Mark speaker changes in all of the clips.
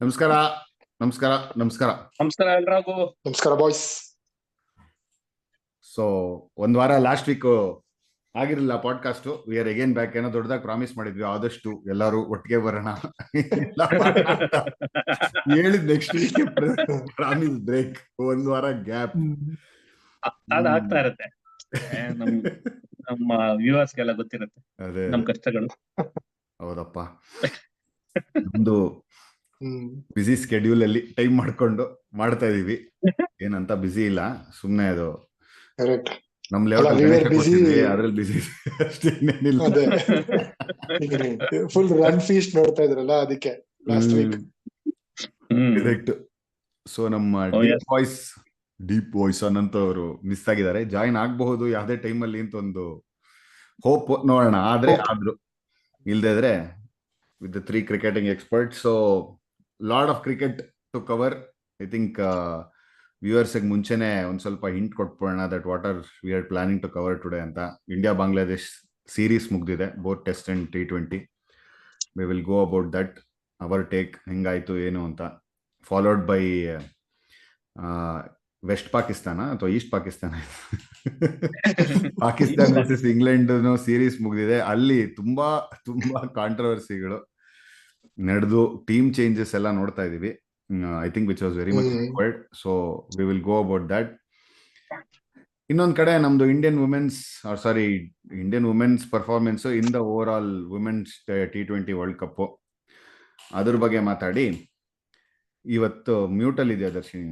Speaker 1: ನಮಸ್ಕಾರ ನಮಸ್ಕಾರ ನಮಸ್ಕಾರ
Speaker 2: ನಮಸ್ಕಾರ ಎಲ್ರಿಗೂ.
Speaker 3: ನಮಸ್ಕಾರ ಬಾಯ್ಸ್.
Speaker 1: ಸೊ ಒಂದ್ ವಾರ ಲಾಸ್ಟ್ ವೀಕ್ ಆಗಿರಲಿಲ್ಲ podcast. We are again back. ಏನೋ ದೊಡ್ಡದಾಗಿ ಪ್ರಾಮಿಸ್ ಮಾಡಿದ್ವಿ, ಆದಷ್ಟು ಎಲ್ಲರೂ ಒಟ್ಟಿಗೆ ಬರೋಣ ಹೇಳಿದ್ ನೆಕ್ಸ್ಟ್ ವೀಕ್ ಪ್ರಾಮಿಸ್ ಬ್ರೇಕ್, ಒಂದ್ ವಾರ ಗ್ಯಾಪ್.
Speaker 2: ಅದಾಗ್ತಾ ಇರುತ್ತೆ, ನಮ್ಮ ವ್ಯೂವರ್ಸ್ಗೆಲ್ಲ ಗೊತ್ತಿರುತ್ತೆ
Speaker 1: ಅದೇ
Speaker 2: ನಮ್ ಕಷ್ಟಗಳು.
Speaker 1: ಹೌದಪ್ಪ, ನಮ್ದು ಬಿಸಿ ಸ್ಕೆಡ್ಯೂಲ್ ಅಲ್ಲಿ ಟೈಮ್ ಮಾಡ್ಕೊಂಡು ಮಾಡ್ತಾ ಇದೀವಿ. ಏನಂತ ಬಿಸಿ ಇಲ್ಲ, ಸುಮ್ನೆ ಅದು ನಮ್ ಅದ್ರಲ್ಲಿ ಬಿಸಿ ಅಷ್ಟೇನಿಲ್ಲ.
Speaker 3: ಫುಲ್ ರನ್ ಫೀಸ್ಟ್ ನೋಡ್ತಾ ಇದ್ರಲ್ಲ, ಅದಕ್ಕೆ ಲಾಸ್ಟ್ ವೀಕ್.
Speaker 1: ಕರೆಕ್ಟ್. ಸೊ ನಮ್ಮ ಡೀಪ್ ವಾಯ್ಸ್ ಅನ್ನಂತವ್ರು ಮಿಸ್ ಆಗಿದ್ದಾರೆ. ಜಾಯಿನ್ ಆಗಬಹುದು ಯಾವ್ದೇ ಟೈಮ್ ಅಲ್ಲಿ ಅಂತ ಒಂದು ಹೋಪ್, ನೋಡೋಣ. ಆದ್ರೂ ಇಲ್ದೇ ಇದ್ರೆ with the 3 cricketing experts. So lot of cricket to cover. I think viewers ಗೆ ಮುಂಚೆನೆ ಒಂದ್ ಸ್ವಲ್ಪ hint ಕೊಟ್ಬಿಡೋಣ that what are we are planning to cover today ಅಂತ. ಇಂಡಿಯಾ ಬಾಂಗ್ಲಾದೇಶ್ ಸೀರೀಸ್ ಮುಗ್ದಿದೆ, both test and T20. we will go about that, our take ಹೆಂಗಾಯ್ತು ಏನು ಅಂತ, followed by west Pakistan ಅಥವಾ east Pakistan Pakistan versus England series ಮುಗಿದಿದೆ. ಅಲ್ಲಿ ತುಂಬಾ ಕಾಂಟ್ರವರ್ಸಿಗಳು ನಡೆದು ಟೀಮ್ ಚೇಂಜಸ್ ಎಲ್ಲ ನೋಡ್ತಾ ಇದೀವಿ. I think which was very much required. So we will go about that. ಇನ್ನೊಂದ್ ಕಡೆ ನಮ್ದು Indian women's performance in the overall women's T20 world cup, ಅದ್ರ ಬಗ್ಗೆ ಮಾತಾಡಿ. ಇವತ್ತು ಮ್ಯೂಟಲ್ ಇದೆಯಾ ದರ್ಶಿನಿ?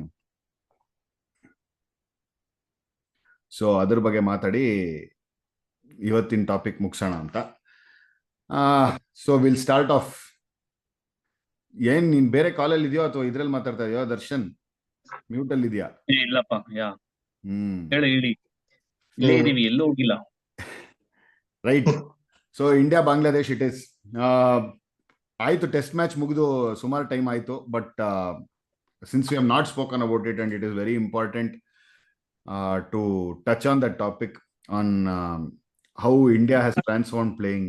Speaker 1: ಸೊ ಅದ್ರ ಬಗ್ಗೆ ಮಾತಾಡಿ ಇವತ್ತಿನ ಟಾಪಿಕ್ ಮುಗಿಸೋಣ ಅಂತ. So will start of. ಏನ್ ನೀನ್ ಬೇರೆ ಕಾಲಲ್ಲಿ ಇದೆಯೋ ಅಥವಾ ಇದ್ರಲ್ಲಿ ಮಾತಾಡ್ತಾ ಇದೆಯೋ ದರ್ಶನ್? ಮ್ಯೂಟ್ ಅಲ್ಲಿ ಇದೆಯಾ?
Speaker 2: ಇಲ್ಲಪ್ಪ, ಹೇಳಿ ಎಲ್ಲೂ ಹೋಗಿಲ್ಲ.
Speaker 1: Right. So India Bangladesh it is. ಆಯ್ತು, ಟೆಸ್ಟ್ ಮ್ಯಾಚ್ ಮುಗಿದು ಸುಮಾರು ಟೈಮ್ ಆಯ್ತು. But since we have not spoken about it and it is very important to touch on that topic on how India has transformed playing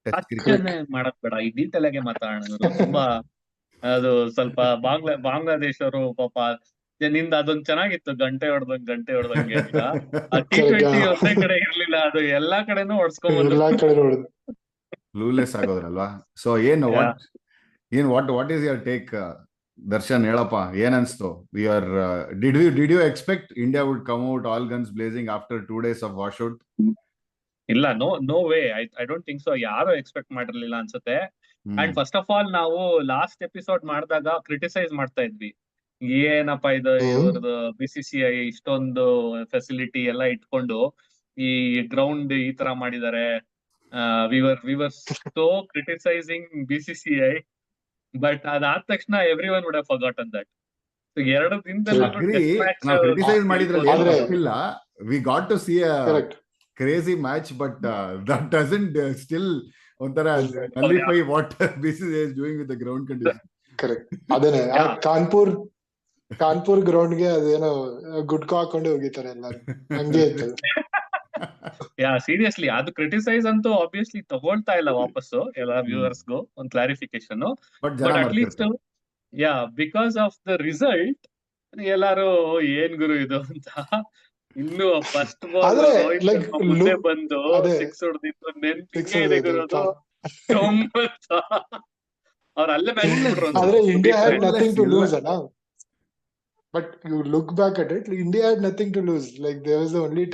Speaker 1: test cricket.
Speaker 2: ಮಾಡಕ್ ಬೇಡ, ಈ detail ಆಗಿ ಮಾತಾಡೋಣ. ತುಂಬಾ ಅದು ಸ್ವಲ್ಪ ಬಾಂಗ್ಲಾದೇಶ್ ಅವರು ಪಾಪ ನಿಂದ ಅದೊಂದು ಚೆನ್ನಾಗಿತ್ತು, ಗಂಟೆ ಹೊಡೆದಂಗೆ ಅಂತ. T20 ಒಂದೇ ಕಡೆ ಇರ್ಲಿಲ್ಲ, ಅದು ಎಲ್ಲಾ ಕಡೆನೂ ಹೊಡ್ಸ್ಕೊಂಡ್ಬಂದ್ರು.
Speaker 1: ಕ್ಲೂಲೆಸ್ ಆಗೋದ್ರಲ್ವಾ? So what is your take Darshan? ಹೇಳಪ್ಪ, ಏನ್ ಅನ್ಸ್ತು? Did you expect India would come out all guns blazing after 2 days of washout?
Speaker 2: ಇಲ್ಲ, no way. I don't think so. ಯಾರು ಎಕ್ಸ್ಪೆಕ್ಟ್ ಮಾಡಿರ್ಲಿಲ್ಲ ಅನ್ಸುತ್ತೆ. ಅಂಡ್ ಫಸ್ಟ್ ಆಫ್ ಆಲ್, ನಾವು last episode ಮಾಡಿದಾಗ criticise ಮಾಡ್ತಾ ಇದ್ವಿ, ಏನಪ್ಪಾ ಇದು ಇವ್ರದ್ದು BCCI ಇಷ್ಟೊಂದು ಫೆಸಿಲಿಟಿ ಎಲ್ಲ ಇಟ್ಕೊಂಡು ಈ ಗ್ರೌಂಡ್ ಈ ತರ ಮಾಡಿದ್ದಾರೆ. We were so criticising BCCI. But ಅದಾದ ತಕ್ಷಣ everyone would have forgotten that. 2 ದಿನದಲ್ಲಿ
Speaker 1: we got to see a crazy match, but that doesn't still ಒಂಥರ nullify what BCCI is doing with the ground condition.
Speaker 3: Correct. ಅದೇನೆ Kanpur ground ಗೆ ಅದೇನೋ ಗುಡ್ಕ ಹಾಕೊಂಡು ಹೋಗಿದ್ದಾರೆ ಎಲ್ಲರೂ, ಹಂಗೆ ಇತ್ತು.
Speaker 2: ಸೀರಿಯಸ್ಲಿ ಅದು ಕ್ರಿಟಿಸೈಸ್ ಅಂತೂ ಆಬ್ವಿಯಸ್ಲಿ ತಗೊಳ್ತಾ ಇಲ್ಲ ವಾಪಸ್ಸು ಎಲ್ಲ ವ್ಯೂವರ್ಸ್ಗೂ ಒಂದು clarification. But at least because of the result ಎಲ್ಲಾರು ಏನ್ ಗುರು ಇದು ಅಂತ. ಇನ್ನು ಫಸ್ಟ್ ಬಾಲ್ ಮುಂದೆ ಬಂದು 6 ಹೊಡೆದಿತ್ತು, ನೆನ್ಪಿಗೆ ಇದೆ ಗುರು ಅದು. ಅವ್ರ ಅಲ್ಲೇ ಮ್ಯಾಚ್ ಬಿಟ್ರು.
Speaker 3: ಆದ್ರೆ India had nothing to lose ಅಣ್ಣ. But you look back at it, India had nothing to lose. Like there was the only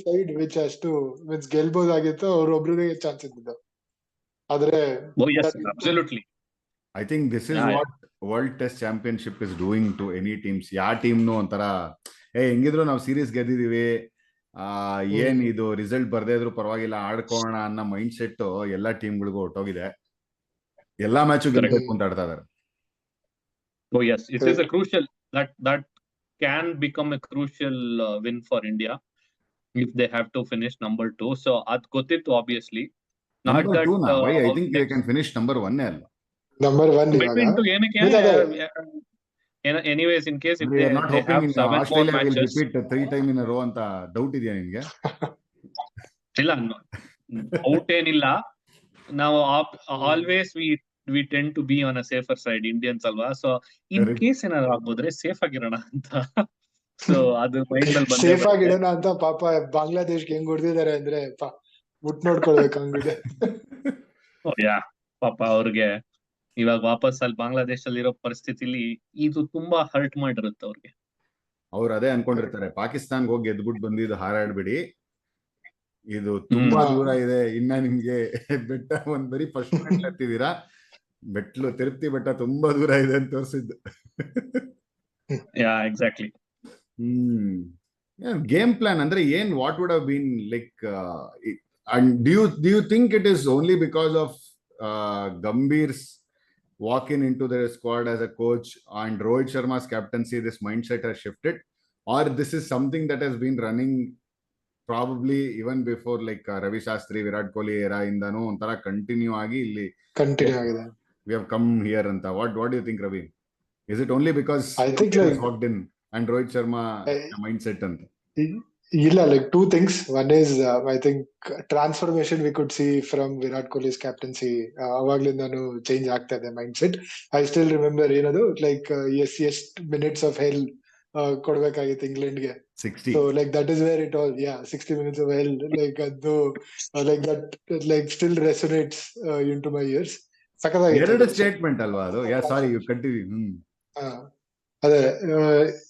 Speaker 3: side which ಗೆಲ್ಬೋದಾಗಿತ್ತು, ಅವ್ರೊಬ್ರಿಗೆ ಚಾನ್ಸ್ ಇದ್ದಿದ್ದು. ಆದ್ರೆ
Speaker 2: absolutely,
Speaker 1: I think this is what World Test Championship is doing to any teams. ಯಾ ಟೀಮ್ನು ಒಂಥರ ಹೆಂಗಿದ್ರು ನಾವು series ಗೆದ್ದಿದೀವಿ, ಏನ್ ಇದು result ಬರ್ದೇ ಇದ್ರು ಪರವಾಗಿಲ್ಲ, ಆಡ್ಕೋಣ ಅನ್ನೋ ಮೈಂಡ್ ಸೆಟ್ ಎಲ್ಲಾ ಟೀಮ್ಗಳಿಗೂ ಹೊಟ್ಟೋಗಿದೆ. ಎಲ್ಲಾ ಮ್ಯಾಚು ಗೆಲ್ಬೇಕು ಅಂತ ಆಡ್ತಾ ಇದಾರೆ.
Speaker 2: Oh yes, it is a crucial that can become a crucial win for India if they have to finish number 2. So ad gottittu obviously. Not
Speaker 1: number
Speaker 2: that
Speaker 1: 2 na, why I think they can finish number 1 alla.
Speaker 3: Number 1
Speaker 2: between two ಏನಕ್ಕೆ anyways in case if they
Speaker 1: not hoping
Speaker 2: have 7
Speaker 1: Australia
Speaker 2: more
Speaker 1: will
Speaker 2: matches.
Speaker 1: repeat 3 time in a row ಅಂತ doubt ಇದೆಯಾ ನಿಮಗೆ?
Speaker 2: ಇಲ್ಲ, out ಏನಿಲ್ಲ. ನಾವು always we we tend to be on a safer side Indians ಅಲ್ವಾ. So in case ಏನಾದ್ರು ಆಗ್ಬೋದ್ರೆ safe ಆಗಿರೋಣ ಅಂತ. ಸೊ ಅದು ಮೈಂಡ್ ಅಲ್ಲಿ ಬಂದೇ
Speaker 3: ಸೇಫ್ ಆಗಿಡೋಣ ಅಂತ ಪಾಪ ಬಾಂಗ್ಲಾದೇಶ್ಗೆ ಹೆಂಗ್ ಹೊಡೆದಿದ್ದಾರೆ ಅಂದ್ರೆ ಮುಟ್ ನೋಡ್ಕೊಳ್ಬೇಕು ಹಂಗಿದೆ.
Speaker 2: ಯಾ ಪಾಪ ಅವ್ರಿಗೆ ಇವಾಗ ವಾಪಸ್ ಅಲ್ಲಿ ಬಾಂಗ್ಲಾದೇಶಲ್ಲಿ ಇರೋ ಪರಿಸ್ಥಿತಿಲಿ ಇದು ತುಂಬಾ ಹರ್ಟ್ ಮಾಡಿರುತ್ತೆ ಅವ್ರಿಗೆ.
Speaker 1: ಅವ್ರು ಅದೇ ಅನ್ಕೊಂಡಿರ್ತಾರೆ, ಪಾಕಿಸ್ತಾನ್ಗೆ ಹೋಗಿ ಗೆದ್ಬಿಟ್ಟು ಬಂದಿದ್ದು ಹಾರಾಡ್ಬಿಡಿ, ಇದು ತುಂಬಾ ದೂರ ಇದೆ, ಇನ್ನ ನಿಮ್ಗೆ ಬೆಟ್ಟ ಒಂದ್ ಬರೀ ಫಸ್ಟ್ ಮೆಟ್ಲು ಹತ್ತಿದೀರಾ, ಬೆಟ್ಲು ತಿರುಪತಿ ಬೆಟ್ಟ ತುಂಬಾ ದೂರ ಇದೆ ಅಂತ ತೋರಿಸಿದ್ದು.
Speaker 2: ಯಾ ಎಕ್ಸಾಕ್ಟ್ಲಿ.
Speaker 1: ಗೇಮ್ ಪ್ಲಾನ್ ಅಂದ್ರೆ ಏನ್, what would have been like, and do you think it is only because of Gambhir's walk-in into the squad as a coach and Rohit Sharma's captaincy, this mindset has shifted, or this is something that has been running probably even before, like Ravi Shastri, Virat Kohli era indano ontara continue agi illi
Speaker 3: continue ಆಗಿದೆ.
Speaker 1: we have come here anta. What do you think, Ravi? Is it only because
Speaker 3: I think like
Speaker 1: walked in and Rohit Sharma mindset anta?
Speaker 3: ಇಲ್ಲ, like two things. One is I think transformation we could see from Virat Kohli's captaincy. ಅವಾಗ್ಲಿಂದಾನು change ಆಗ್ತಾ ಇದೆ mindset. I still remember ಏನದು like ಎಷ್ಟು minutes of hell ಕೊಡ್ಬೇಕಾಗಿತ್ತು ಇಂಗ್ಲೆಂಡ್ಗೆ.
Speaker 1: 60.
Speaker 3: So like that is where it all 60 minutes of hell, like ಅದು like that like still resonates into my ears.
Speaker 1: ಎರಡು statement ಅಲ್ವಾ ಅದು? Sorry, you continue.
Speaker 3: ಅದೇ,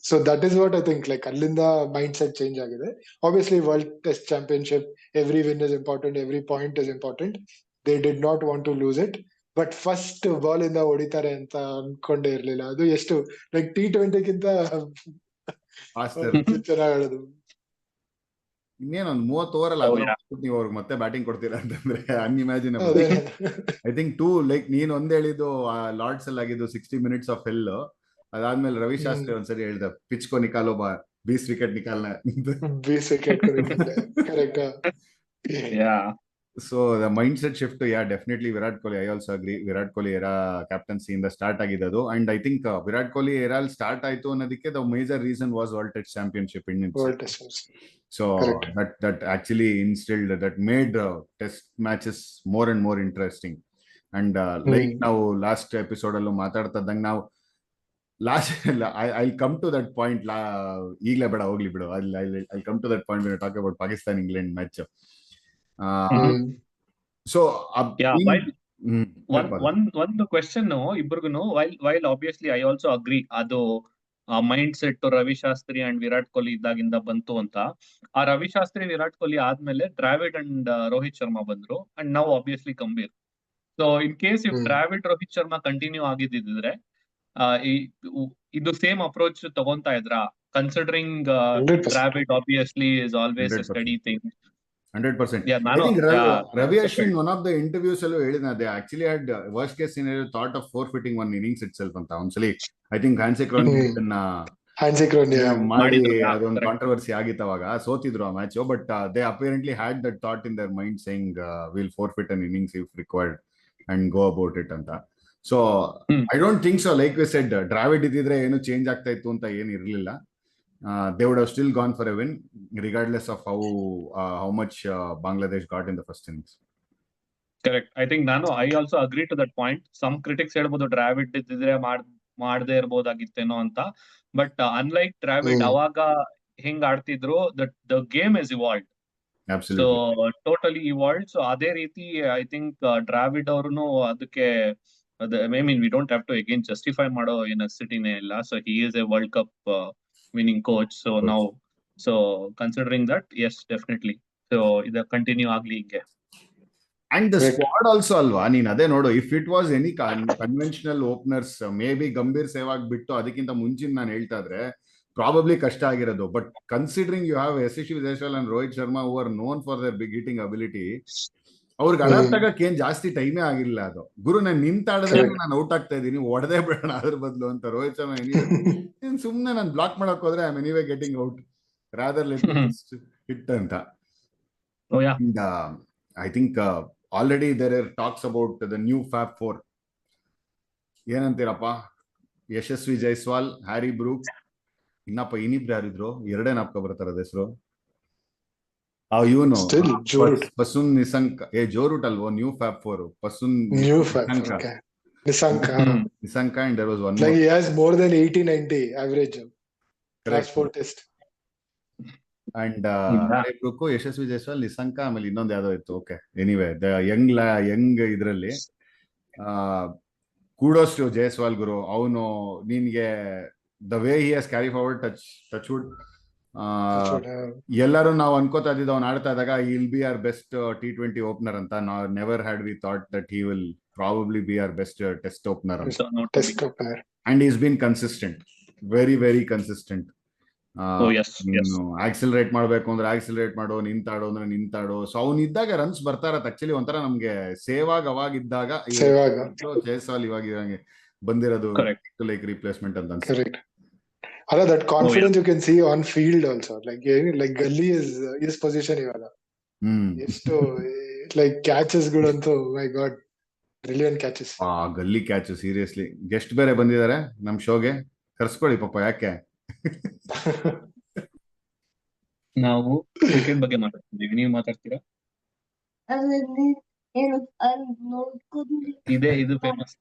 Speaker 3: so that is what I think, like ಅಲ್ಲಿಂದ mindset change ಆಗಿದೆ. Obviously world test championship, every win is important, every point is important. They did not want to lose it. But first ball ಇಂದ ಹೊಡಿತಾರೆ ಅಂತ ಅನ್ಕೊಂಡೇ ಇರ್ಲಿಲ್ಲ. ಅದು ಎಷ್ಟು like T20ಗಿಂತ ಚೆನ್ನಾಗಿ ಆಡೋದು.
Speaker 1: ಇನ್ನೇನೊಂದು 30 ಓವರ್ ಅಲ್ಲಿ ನೀವು ಅವ್ರಿಗೆ ಮತ್ತೆ ಬ್ಯಾಟಿಂಗ್ ಕೊಡ್ತೀರಾ ಅಂತಂದ್ರೆ ಅನ್ಇಮ್ಯಾಜಿನಬಲ್. ಐ ಥಿಂಕ್ ಲೈಕ್ ನೀನ್ ಒಂದ್ ಹೇಳಿದ್ದು ಲಾರ್ಡ್ಸ್ ಅಲ್ಲಿ ಆಗಿದ್ದು 60 minutes ಆಫ್ ಹೆಲ್. ಅದಾದ್ಮೇಲೆ ರವಿ ಶಾಸ್ತ್ರಿ ಒಂದ್ಸರಿ ಹೇಳ್ದ, ಪಿಚ್ ಕೋ ನಿಕಾಲೋ 20 ವಿಕೆಟ್ ನಿಕಾಲ್ನ.
Speaker 3: 20 wicket correct.
Speaker 1: So the mindset shift, definitely Virat Kohli, I also agree. Virat Kohli era captaincy ಇಂದ ಸ್ಟಾರ್ಟ್ ಆಗಿದ್ದು. And I think Virat Kohli ಎರಾಲ್ ಸ್ಟಾರ್ಟ್ ಆಯ್ತು ಅನ್ನೋದಕ್ಕೆ the major reason was world test championship Indians. So that actually instilled, that made test matches more and more interesting. And like ನಾವು last episode ಅಲ್ಲೂ ಮಾತಾಡ್ತಾ ಇದ್ದಂಗೆ ನಾವು I'll come to that point. ಈಗಲೇ ಬೇಡ, ಹೋಗ್ಲಿ ಬಿಡು. I'll come to that point when we talk about Pakistan England match. So
Speaker 2: ಒಂದು ಕ್ವೆಶ್ಚನ್ ಇಬ್ಬರಿಗೂ, while obviously I also agree ಅದು mindset Ravi Shastri and Virat Kohli ಇದ್ದಾಗಿಂದ ಬಂತು ಅಂತ. ಆ ರವಿ ಶಾಸ್ತ್ರಿ ವಿರಾಟ್ ಕೊಹ್ಲಿ ಆದ್ಮೇಲೆ ದ್ರಾವಿಡ್ ಅಂಡ್ ರೋಹಿತ್ ಶರ್ಮಾ ಬಂದ್ರು, ಅಂಡ್ ನಾವು obviously Gambhir. So in case if Dravid Rohit Sharma continue ಆಗಿದ್ದಿದ್ರೆ ಇದು ಸೇಮ್ ಅಪ್ರೋಚ್ ತಗೊಂತಾ ಇದ್ರಾ? Considering Dravid obviously is always a steady thing.
Speaker 1: 100%. I think Ravi Ashwin, one of the interviews allo helidna, they actually had worst case scenario thought of forfeiting one innings itself anta. Onsali I think Hansekron ಮಾಡಿ ಅದೊಂದು controversy ಆಗಿತ್ತು, ಅವಾಗ ಸೋತಿದ್ರು ಆ match. But they apparently had that thought in their mind saying will forfeit an innings if required and go about it ಅಂತ. So I don't think so, like we said, Dravid ಇದ್ದಿದ್ರೆ ಏನು change ಆಗ್ತಾ ಇತ್ತು ಅಂತ ಏನು ಇರಲಿಲ್ಲ. They would have still gone for a win regardless of how much Bangladesh got in the first innings.
Speaker 2: Correct. I think I also agree to that point. Some critics ಹೇಳ್ಬೋದು ಡ್ರಾವಿಡ್ ಇದ್ದಿದ್ರೆ ಮಾಡದೇ ಇರ್ಬೋದಾಗಿತ್ತೇನೋ ಅಂತ. ಬಟ್ ಅನ್ಲೈಕ್ ಡ್ರಾವಿಡ್ ಅವಾಗ ಹೆಂಗ್ ಆಡ್ತಿದ್ರು, the game has evolved.
Speaker 1: Absolutely.
Speaker 2: So totally evolved. So ಅದೇ ರೀತಿ I think Dravid ಅವ್ರು ಅದಕ್ಕೆ, I mean we don't have to again justify ಮಾಡೋ necessity-ನೇ ಇಲ್ಲ. So he is a World Cup winning coach. So now, so considering that, yes, definitely. So ಇದು continue ಆಗ್ಲಿ ಹಿಂಗೆ.
Speaker 1: And the squad also ಅಲ್ವಾ, ನೀನ್ ಅದೇ ನೋಡು, if it was any conventional openers, may be Gambhir Sehwag ಬಿಟ್ಟು ಅದಕ್ಕಿಂತ ಮುಂಚಿನ ನಾನು ಹೇಳ್ತಾ ಇದ್ರೆ ಪ್ರಾಬಬ್ಲಿ ಕಷ್ಟ ಆಗಿರೋದು. But considering you have Yashasvi Jaiswal and Rohit Sharma who are known for their big hitting ability, ಅವ್ರಿಗೆ ಅಡಾಪ್ಟ್ ಆಗಕ್ಕೆ ಏನ್ ಜಾಸ್ತಿ ಟೈಮೇ ಆಗಿಲ್ಲ. ಅದು ಗುರು, ನಾನು ನಿಂತಾಡಿದ್ರೆ ನಾನು ಔಟ್ ಆಗ್ತಾ ಇದ್ದೀನಿ, ಹೊಡೆದೇ ಬಿಡೋಣ ಅದ್ರ ಬದಲು ಅಂತ ರೋಹಿತ್ ಶರ್ಮಾ ಸುಮ್ನೆ ನಾನು ಬ್ಲಾಕ್ ಮಾಡಕ್ ಹೋದ್ರೆ I am anyway getting out, rather let hit ಅಂತ. I think already there are talks about the new fab 4. ಏನಂತೀರಪ್ಪ? ಯಶಸ್ವಿ ಜೈಸ್ವಾಲ್, ಹ್ಯಾರಿ ಬ್ರೂಕ್, ಇನ್ನಿಬ್ರು ಯಾರಿದ್ರು, ಎರಡೇ ನಾಪ್ಕ ಬರ್ತಾರ ಹೆಸರು. ಇವನು ಪಸುನ್ ನಿಸಂಕ, ಜೋರೂಟ್ ಅಲ್ವೋ new fab 4, Pathum Nissanka
Speaker 3: Nisank.
Speaker 1: Nisanka, and there was one
Speaker 3: Like
Speaker 1: more.
Speaker 3: he has more than 80-90 average last 4 tests.
Speaker 1: And ಇಬ್ರಕ್ಕೂ ಯಶಸ್ವಿ ಜೈಸ್ವಾಲ್, ನಿಸಂಕ, ಆಮೇಲೆ ಇನ್ನೊಂದು ಯಾವ್ದೋ ಇತ್ತು. ಓಕೆ, ಎನಿವೆ ದ ಯಂಗ್ ಇದರಲ್ಲಿ ಕೂಡೋಸ್ ಟು ಜೈಸ್ವಾಲ್ ಗುರು. ಅವನು ನಿನ್ಗೆ ದ ವೇ ಹಿ ಹಸ್ ಕ್ಯಾರಿ ಫಾರ್ವರ್ಡ್ ಟಚ್ ವುಡ್, ಎಲ್ಲರೂ ನಾವು ಅನ್ಕೋತಾ ಇದ್ದಿದ್ದು ಅವ್ನು ಆಡ್ತಾ ಇದ್ದಾಗ will be our best T20 opener ಅಂತ. Never had we thought that he will probably be our best test opener ಅಂತ. And is been consistent, very very consistent. Accelerate ಮಾಡ್ಬೇಕು ಅಂದ್ರೆ ಆಕ್ಸಿಲರೇಟ್ ಮಾಡೋ, ನಿಂತಾಡೋ ಅಂದ್ರೆ ನಿಂತಾಡೋ. ಸೊ ಅವ್ನು ಇದ್ದಾಗ ರನ್ಸ್ ಬರ್ತಾ ಇರತ್ತೆ. ಆಕ್ಚುಲಿ ಒಂಥರ ನಮ್ಗೆ ಸೇವಾಗ್ ಅವಾಗಿದ್ದಾಗ ಜೈಸ್ವಾಲ್ ಇವಾಗ ಬಂದಿರೋದು ಲೈಕ್ ರಿಪ್ಲೇಸ್ಮೆಂಟ್ ಅಂತ ಅನ್ಸುತ್ತೆ.
Speaker 3: that confidence you can see on field also. Like Gully is his position ಇವಾಗ. ಎಷ್ಟು like catches ಗಳಂತೂ, my god, brilliant catches.
Speaker 1: ಗಲ್ಲಿ ಕ್ಯಾಚ್ ಸೀರಿಯಸ್ಲಿ. ಗೆಸ್ಟ್ ಬೇರೆ ಬಂದಿದ್ದಾರೆ ನಮ್ ಶೋಗೆ, ಕರ್ಸ್ಕೊಳ್ಳಿ ಪಾಪ. ಯಾಕೆ
Speaker 2: ನಾವು ಕ್ರಿಕೆಟ್ ಬಗ್ಗೆ ಮಾತಾಡ್ತಿದ್ದೀವಿ, ನೀವು ಮಾತಾಡ್ತೀರಾ? ಇದು ಫೇಮಸ್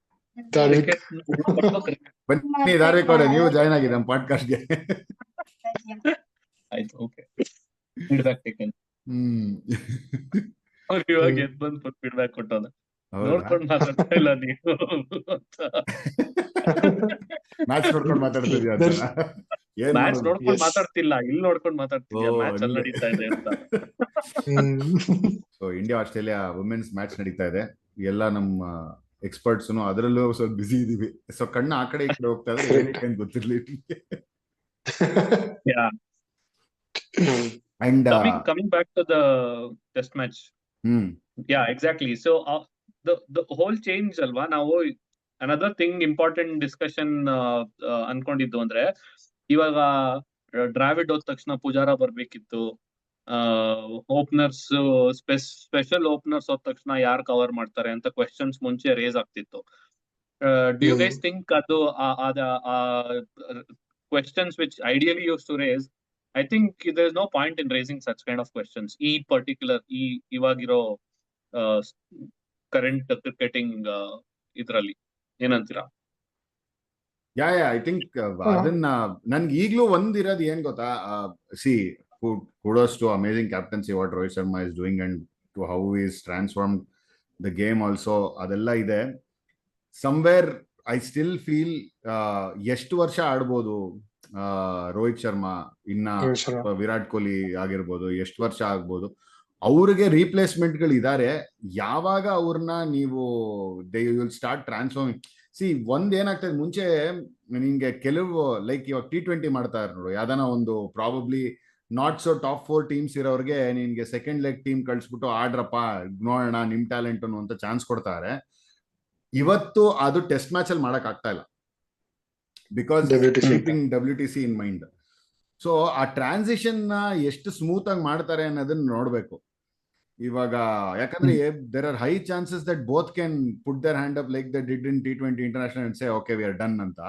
Speaker 1: ಬನ್ನಿ ಧಾರ್ಮಿಕ್ ಅವರೇ, ನೀವು ಜಾಯ್ನ್ ಆಗಿ ನಮ್ಮ ಪಾಡ್ಕಾಸ್ಟ್ಗೆ.
Speaker 2: ಆಯ್ತು, ಓಕೆ. Feedback taken. ಅವ್ರು ಇವಾಗ ಎದ್ದು ಬಂದು ಫೀಡ್ಬ್ಯಾಕ್ ಕೊಟ್ಟೋದ, ನೋಡ್ಕೊಂಡು ಮಾತಾಡ್ತಾ ಇಲ್ಲ ನೀವು
Speaker 1: ಮ್ಯಾಚ್ ನೋಡ್ಕೊಂಡು ಮಾತಾಡ್ತಿದ್ಯಾ?
Speaker 2: ಮ್ಯಾಚ್ ನೋಡ್ಕೊಂಡು ಮಾತಾಡ್ತಿಲ್ಲ, ಇಲ್ಲಿ ನೋಡ್ಕೊಂಡು ಮಾತಾಡ್ತಿದ್ಯಾ ಮ್ಯಾಚ್ ಅಲ್ಲಿ ನಡೀತಾ ಇದೆ ಅಂತ.
Speaker 1: So India Australia women's match ನಡೀತಾ ಇದೆ. ಎಲ್ಲ ನಮ್ಮ ಎಕ್ಸ್ಪರ್ಟ್ಸ್ ಅದರಲ್ಲೂ ಸ್ವಲ್ಪ ಬಿಸಿ ಇದೀವಿ. ಸೊ ಕಣ್ಣು ಆ ಕಡೆ ಈ ಕಡೆ ಹೋಗ್ತಾ ಇದ್ರೆ ಏನಕ್ಕೆ ಗೊತ್ತಿರ್ಲಿ. And
Speaker 2: coming back to the test match. Yeah, exactly. So the whole change alva ನಾವು another thing important discussion ಅನ್ಕೊಂಡಿದ್ದು ಅಂದ್ರೆ, ಇವಾಗ ಡ್ರಾವಿಡ್ ಹೋದ ತಕ್ಷಣ ಪೂಜಾರ ಬರ್ಬೇಕಿತ್ತು. ಓಪನರ್ಸ್, ಸ್ಪೆಷಲ್ ಓಪನರ್ಸ್ ಹೋದ ತಕ್ಷಣ ಯಾರು ಕವರ್ ಮಾಡ್ತಾರೆ ಅಂತ ಕ್ವೆಶ್ಚನ್ಸ್ ಮುಂಚೆ ರೇಸ್ ಆಗ್ತಿತ್ತು. Do you guys think ಅದು questions which ideally used to raise? I think there is no point in raising such kind of questions. ಈ particular ಇವಾಗಿರೋ ಕರೆಂಟ್ ಕ್ರಿಕೆಟಿಂಗ್ ಇದ್ರಲ್ಲಿ ಏನಂತೀರಾ?
Speaker 1: ಐ ಥಿಂಕ್ ಅದನ್ನ ನನ್ಗೆ ಈಗ್ಲೂ ಒಂದಿರೋದು ಏನ್ ಗೊತ್ತಾ, C kudos to amazing captaincy what Rohit Sharma is doing and to how he is transformed the game also. ಅದೆಲ್ಲ ಇದೆ. somewhere I still feel ಎಷ್ಟು ವರ್ಷ ಆಡ್ಬೋದು ರೋಹಿತ್ ಶರ್ಮಾ, ಇನ್ನ ವಿರಾಟ್ ಕೊಹ್ಲಿ ಆಗಿರ್ಬೋದು, ಎಷ್ಟು ವರ್ಷ ಆಗ್ಬೋದು. ಅವ್ರಿಗೆ ರಿಪ್ಲೇಸ್ಮೆಂಟ್ಗಳು ಇದಾರೆ. ಯಾವಾಗ ಅವ್ರನ್ನ ನೀವು they will start transforming. C ಒಂದ್ ಏನಾಗ್ತದೆ, ಮುಂಚೆ ನಿನ್ಗೆ ಕೆಲವು ಲೈಕ್ ಇವಾಗ T20 ಮಾಡ್ತಾ ಇರೋ ನೋಡು, ಯಾವ್ದಾನ ಒಂದು probably not so top 4 teams ಇರೋರಿಗೆ ನಿನ್ಗೆ ಸೆಕೆಂಡ್ ಲೆಗ್ ಟೀಮ್ ಕಳಿಸ್ಬಿಟ್ಟು ಆಡ್ರಪ್ಪ ನೋಡೋಣ ನಿಮ್ ಟ್ಯಾಲೆಂಟ್ ಅಂತ ಚಾನ್ಸ್ ಕೊಡ್ತಾರೆ. ಇವತ್ತು ಅದು ಟೆಸ್ಟ್ ಮ್ಯಾಚ್ ಅಲ್ಲಿ ಮಾಡಕ್ ಆಗ್ತಾ ಇಲ್ಲ, because keeping WTC in mind. So ಆ ಟ್ರಾನ್ಸಿಷನ್ ನ ಎಷ್ಟು ಸ್ಮೂತ್ ಆಗಿ ಮಾಡ್ತಾರೆ ಅನ್ನೋದನ್ನ ನೋಡ್ಬೇಕು ಇವಾಗ. ಯಾಕಂದ್ರೆ there are high chances that both can put their hand up like they did in T20 international and say okay we are done ಅಂತ.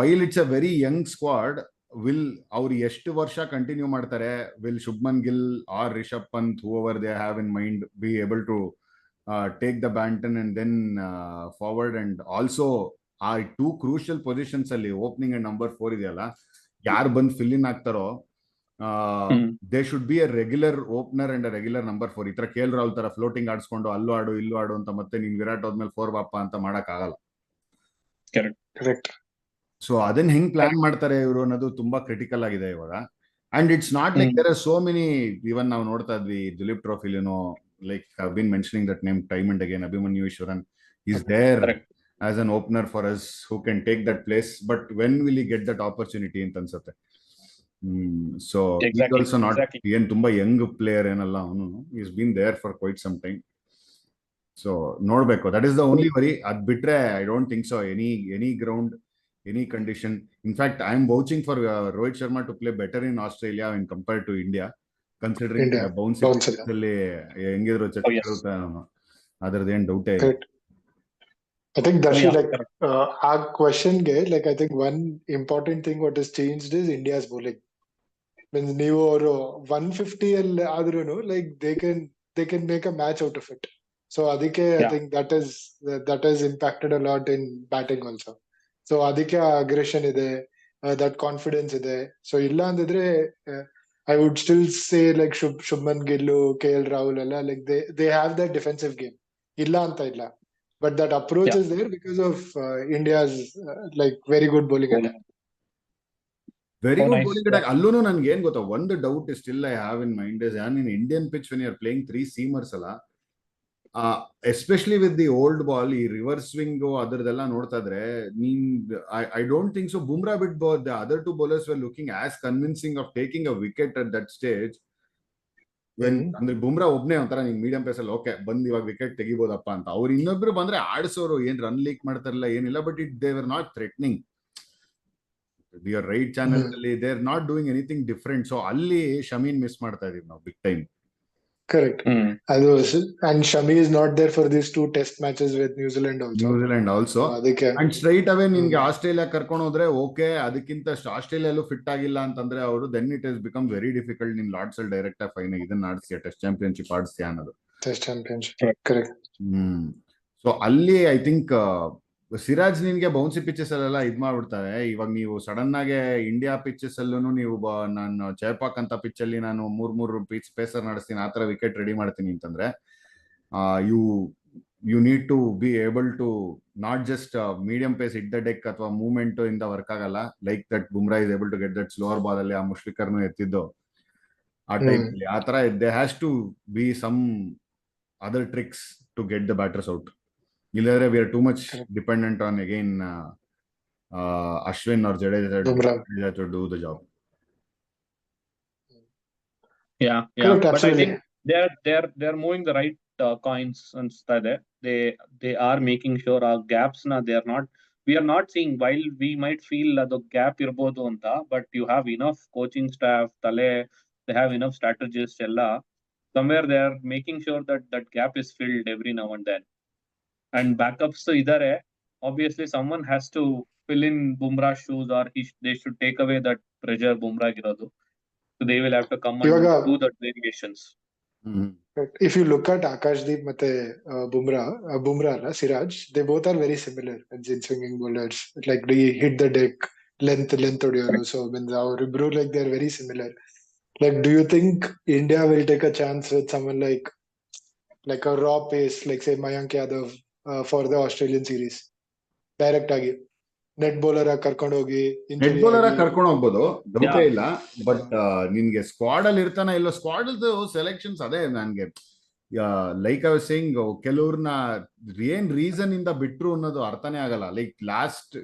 Speaker 1: While it's a very young squad, will ಅವ್ರು ಎಷ್ಟು ವರ್ಷ ಕಂಟಿನ್ಯೂ ಮಾಡ್ತಾರೆ? Will Shubman Gill or Rishabh Pant, whoever they have in mind, be able to take the baton and then forward? And also ಆ 2 crucial positions ಅಲ್ಲಿ opening and number 4 ಇದೆಯಲ್ಲ, ಯಾರು ಬಂದು fill in ಆಗ್ತಾರೋ they should be a regular opener and a regular number 4. ಈ ತರ KL Rahul ತರ floating ಆಡ್ಸ್ಕೊಂಡು ಅಲ್ಲೂ ಆಡು ಇಲ್ಲೂ ಆಡು ಅಂತ ಮತ್ತೆ ನೀನ್ ವಿರಾಟ್ ಹೋದ್ಮೇಲೆ 4 ಬಾಪ ಅಂತ ಮಾಡಕ್ ಆಗಲ್ಲ. ಸೊ ಅದನ್ನ ಹೆಂಗ್ ಪ್ಲಾನ್ ಮಾಡ್ತಾರೆ ಇವರು ಅನ್ನೋದು ತುಂಬಾ ಕ್ರಿಟಿಕಲ್ ಆಗಿದೆ ಇವಾಗ. And it's not like there are so many. Even ನಾವು ನೋಡ್ತಾ ಇದ್ವಿ ದುಲೀಪ್ ಟ್ರೋಫಿಲಿನೋ, like I've been mentioning that name time and again. Abhimanyu Easwaran is there as an opener for us who can take that place, but when will he get that opportunity ಅಂತ ಅನ್ಸುತ್ತೆ. So he's also not ಏನ್ ತುಂಬಾ Young player ಏನಲ್ಲ ಅವನು. he's been there for quite some time. So ನೋಡ್ಬೇಕು, that is the only worry. ಅದ್ ಬಿಟ್ರೆ I don't think so any ground, any condition. In fact, I am vouching for Rohit Sharma to play better in Australia when compared to India, considering bounce ಅಲ್ಲಿ ಹೆಂಗಿದ್ರು check ಅದ್ರದ್ದೇನ್ ಡೌಟೇ ಇಲ್ಲ.
Speaker 3: I think Darshi, our question ge, I think one important thing what has changed is India's bowling. Means ನೀವು ಅವರು 150 ಅಲ್ಲಿ ಆದ್ರೂನು they can make a match out of it. So adike I think that has impacted a lot in batting also. So adike aggression ide, that confidence ide. So illa andidre I would still say like Shubman Gill, KL Rahul alla, like they have that defensive game. Illa anta illa. But that approach is there because of India's like very good bowling attack.
Speaker 1: Very good bowling attack. Allೂ ನನ್ಗೆ ಏನ್ ಗೊತ್ತಾ, ಒಂದು doubt still I have in mind is on in Indian pitch when you are playing 3 seamers ಅಲ್ಲ, especially with the old ball, ಈ reverse swing ಅದರದೆಲ್ಲ ನೋಡ್ತಾ ಇದ್ರೆ I don't think so Bumrah ಬಿಟ್ the other two bowlers were looking as convincing of taking a wicket at that stage. ಅಂದ್ರೆ ಬುಮ್ರಾ ಒಬ್ನೇ ಒಂಥರ ನಿಂಗೆ ಮೀಡಿಯಂ ಪೇಸ್ ಅಲ್ಲಿ ಓಕೆ ಬಂದ್ ಇವಾಗ ವಿಕೆಟ್ ತೆಗಿಬೋದಪ್ಪ ಅಂತ, ಅವ್ರು ಇನ್ನೊಬ್ರು ಬಂದ್ರೆ ಆಡ್ಸೋರು, ಏನ್ ರನ್ ಲೀಕ್ ಮಾಡ್ತಾರಲ್ಲ ಏನಿಲ್ಲ, but it they were not threatening. Your right channel ಅಲ್ಲಿ they are not doing anything different. So ಅಲ್ಲಿ ಶಮೀನ್ ಮಿಸ್ ಮಾಡ್ತಾ ಇದೀವಿ ನಾವು big time.
Speaker 3: Correct. And Shami is not there for these 2 test matches with New Zealand also.
Speaker 1: And straight away ನಿನ್ಗೆ Australia ಕರ್ಕೊಂಡು ಹೋದ್ರೆ okay, ಅದಕ್ಕಿಂತ ಆಸ್ಟ್ರೇಲಿಯಲ್ಲೂ ಫಿಟ್ ಆಗಿಲ್ಲ ಅಂತಂದ್ರೆ ಅವರು, then it is become very difficult ನಿನ್ ಲಾರ್ಡ್ಸ್ ಅಲ್ಲಿ ಡೈರೆಕ್ಟ್ ಫೈನಲ್ ಇದನ್ನ ಆಡಿಸ್ತೀಯ, ಟೆಸ್ಟ್ ಚಾಂಪಿಯನ್ಶಿಪ್ ಆಡಿಸ್ತೀಯ ಅನ್ನೋದು.
Speaker 3: Test championship correct.
Speaker 1: ಸೊ ಅಲ್ಲಿ ಐ ಥಿಂಕ್ ಸಿರಾಜ್ ನಿನ್ಗೆ ಬೌನ್ಸಿ ಪಿಚಸ್ ಅಲ್ಲೆಲ್ಲ ಇದ್ ಮಾಡ್ಬಿಡ್ತಾರೆ. ಇವಾಗ ನೀವು ಸಡನ್ ಆಗಿ ಇಂಡಿಯಾ ಪಿಚಸ್ ಅಲ್ಲೂ ನೀವು ನಾನು ಜಯಪಾಕ್ ಅಂತ ಪಿಚ್ ಅಲ್ಲಿ ನಾನು 3 ಪಿಚ್ ಪೇಸರ್ ನಡೆಸ್ತೀನಿ, ಆತರ ವಿಕೆಟ್ ರೆಡಿ ಮಾಡ್ತೀನಿ ಅಂತಂದ್ರೆ you need to be able to not just medium pace it the deck ಅಥವಾ ಮೂವ್ಮೆಂಟ್ ಇಂದ ವರ್ಕ್ ಆಗಲ್ಲ. Like that Bumrah is able to get that slower ball ಅಲ್ಲಿ ಆ ಮುಷ್ಫಿಕರ್ನು ಎತ್ತಿದ್ದು ಆ ಟೈಮ್ ಅಲ್ಲಿ. ಆತರ they has to be some other tricks to get the batters out. ಇಲ್ಲದ್ರೆ we are too much dependent on again Ashwin or Jadeja to do the job.
Speaker 2: Yeah.
Speaker 3: Correct,
Speaker 2: but
Speaker 3: absolutely.
Speaker 2: I think they're moving the right coins and they are making sure our gaps we are not seeing, while we might feel the gap irbodu anta, but you have enough coaching staff, they have enough strategists ella. Somewhere they are making sure that gap is filled every now and then. And backups idare, obviously someone has to fill in Bumrah's shoes, or they should take away that pressure Bumrah girodu. So they will have to come and do that variations.
Speaker 3: If you look at Akashdeep mate Bumrah na Siraj, they both are very similar as in swinging bowlers. Like they hit the deck, length odiyoru. So when our bro, like they're very similar. Like, do you think India will take a chance with someone like a raw pace, like say Mayank Yadav for the Australian series? Direct agi net bowler ಕರ್ಕೊಂಡು ಹೋಗಿ,
Speaker 1: net bowler ಕರ್ಕೊಂಡು ಹೋಗ್ಬೋದು, ಡೌಟೇ ಇಲ್ಲ. But ನಿನ್ಗೆ squad ಅಲ್ಲಿ ಇರ್ತಾನ ಇಲ್ಲ, squad selections ಅದೇ ನನ್ಗೆ ಲೈಕ್ ಐ ವಾಸ್ ಸೇಯಿಂಗ್, ಕೆಲವ್ರನ್ನ ಏನ್ ರೀಸನ್ ಇಂದ ಬಿಟ್ರು ಅನ್ನೋದು ಅರ್ಥನೇ ಆಗಲ್ಲ. ಲೈಕ್ ಲಾಸ್ಟ್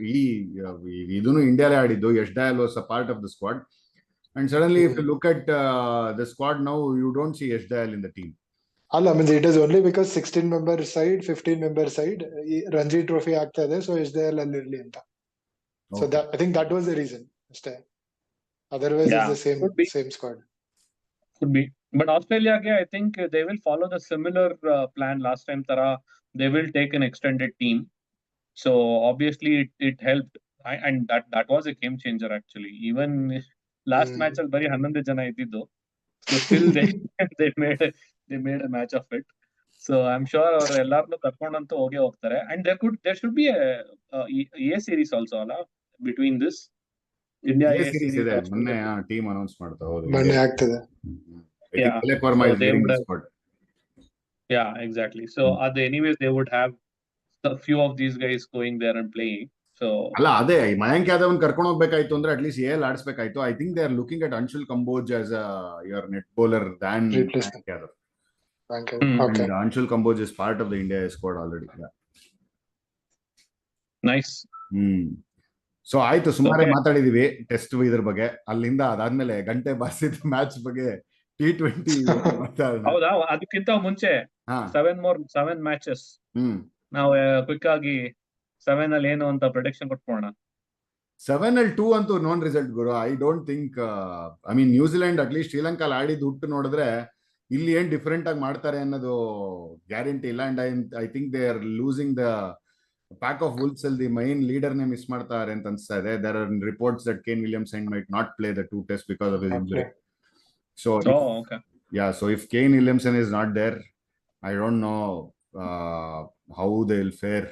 Speaker 1: ಇದನ್ನು ಇಂಡಿಯಾಲೇ ಆಡಿದ್ದು, Yash Dayal was a part of the squad, and suddenly if you look at the squad now, you don't see Yash Dayal in the team.
Speaker 3: ಅಲ್ಲ, means it is only because 16 member side 15 member side Ranji trophy ಆಗ್ತಾ ಇದೆ, so Yash Dayal ಅಲ್ಲಿ ಇರ್ಲಿ ಅಂತ. So I think that was the reason. Otherwise, it's the same squad.
Speaker 2: Could be. But Australia, I think they will follow the similar plan last time. Tara, they will take an extended team. So obviously, it helped, and that was a game changer actually. Even last match, al bari 11 jana ididdu. So still they made a match of it. So I'm sure our ellarnu karkondantu hoge hogtare, and there should be a series also alla between this India A series
Speaker 1: ಇದೆ. ಮೊನ್ನೆ team announce ಮಾಡ್ತಾ ಹೋದ್ರು,
Speaker 3: ಮೊನ್ನೆ ಆಗ್ತದೆ.
Speaker 2: Yeah, exactly. So anyways they would have a few of these guys going there and playing. So
Speaker 1: ಅಲ್ಲ, ಅದೇ ಮಯಾಂಕ್ ಯಾದವ್ ಕರ್ಕೊಂಡು ಹೋಗ್ಬೇಕಾಯ್ತು ಅಂದ್ರೆ ಅಟ್ಲೀಸ್ಟ್ ಎಲ್ ಆಡಿಸ್ಬೇಕಾಯ್ತು. I think they are looking at Anshul Kamboj as your net bowler than Mayank Yadav. And Anshul Kamboj is part of the India squad already. Yeah.
Speaker 2: Nice.
Speaker 1: So ಆಯ್ತು, ಸುಮಾರೇ ಮಾತಾಡಿದೀವಿ test ಇದ್ರ ಬಗ್ಗೆ. ಅಲ್ಲಿಂದ ಅದಾದ್ಮೇಲೆ ಗಂಟೆ ಬಾರಿಸಿದ ಮ್ಯಾಚ್ ಬಗ್ಗೆ T20
Speaker 2: ಹೌದಾ? ಅದಕ್ಕಿಂತ ಮುಂಚೆ 7 ಮ್ಯಾಚಸ್ ನಾವು ಕ್ವಿಕ್ ಆಗಿ 7 ಅಲ್ಲಿ ಏನು ಅಂತ ಪ್ರೆಡಿಕ್ಷನ್ ಕೊಟ್ಕೊಳ್ಳೋಣ.
Speaker 1: 7 ಅಲ್ಲಿ 2 ಅಂತೂ ನಾನ್ ರಿಸಲ್ಟ್ ಗುರು. I don't think, I mean New Zealand at least Sri Lanka ಆಡಿದ ಹುಟ್ಟು ನೋಡಿದ್ರೆ ಇಲ್ಲಿ ಏನ್ ಡಿಫರೆಂಟ್ ಆಗಿ ಮಾಡ್ತಾರೆ ಅನ್ನೋದು ಗ್ಯಾರಂಟಿ ಇಲ್ಲ. And I think they are losing the pack of wolves ಅಲ್ಲಿ ಮೈನ್ ಲೀಡರ್ ನೇ ಮಿಸ್ ಮಾಡ್ತಾರೆ ಅಂತ ಅನ್ಸ್ತಾ ಇದೆ. There are reports that Kane Williamson might not play the 2 test because of his injury. So if Kane Williamson is not there, I don't know how they'll fare.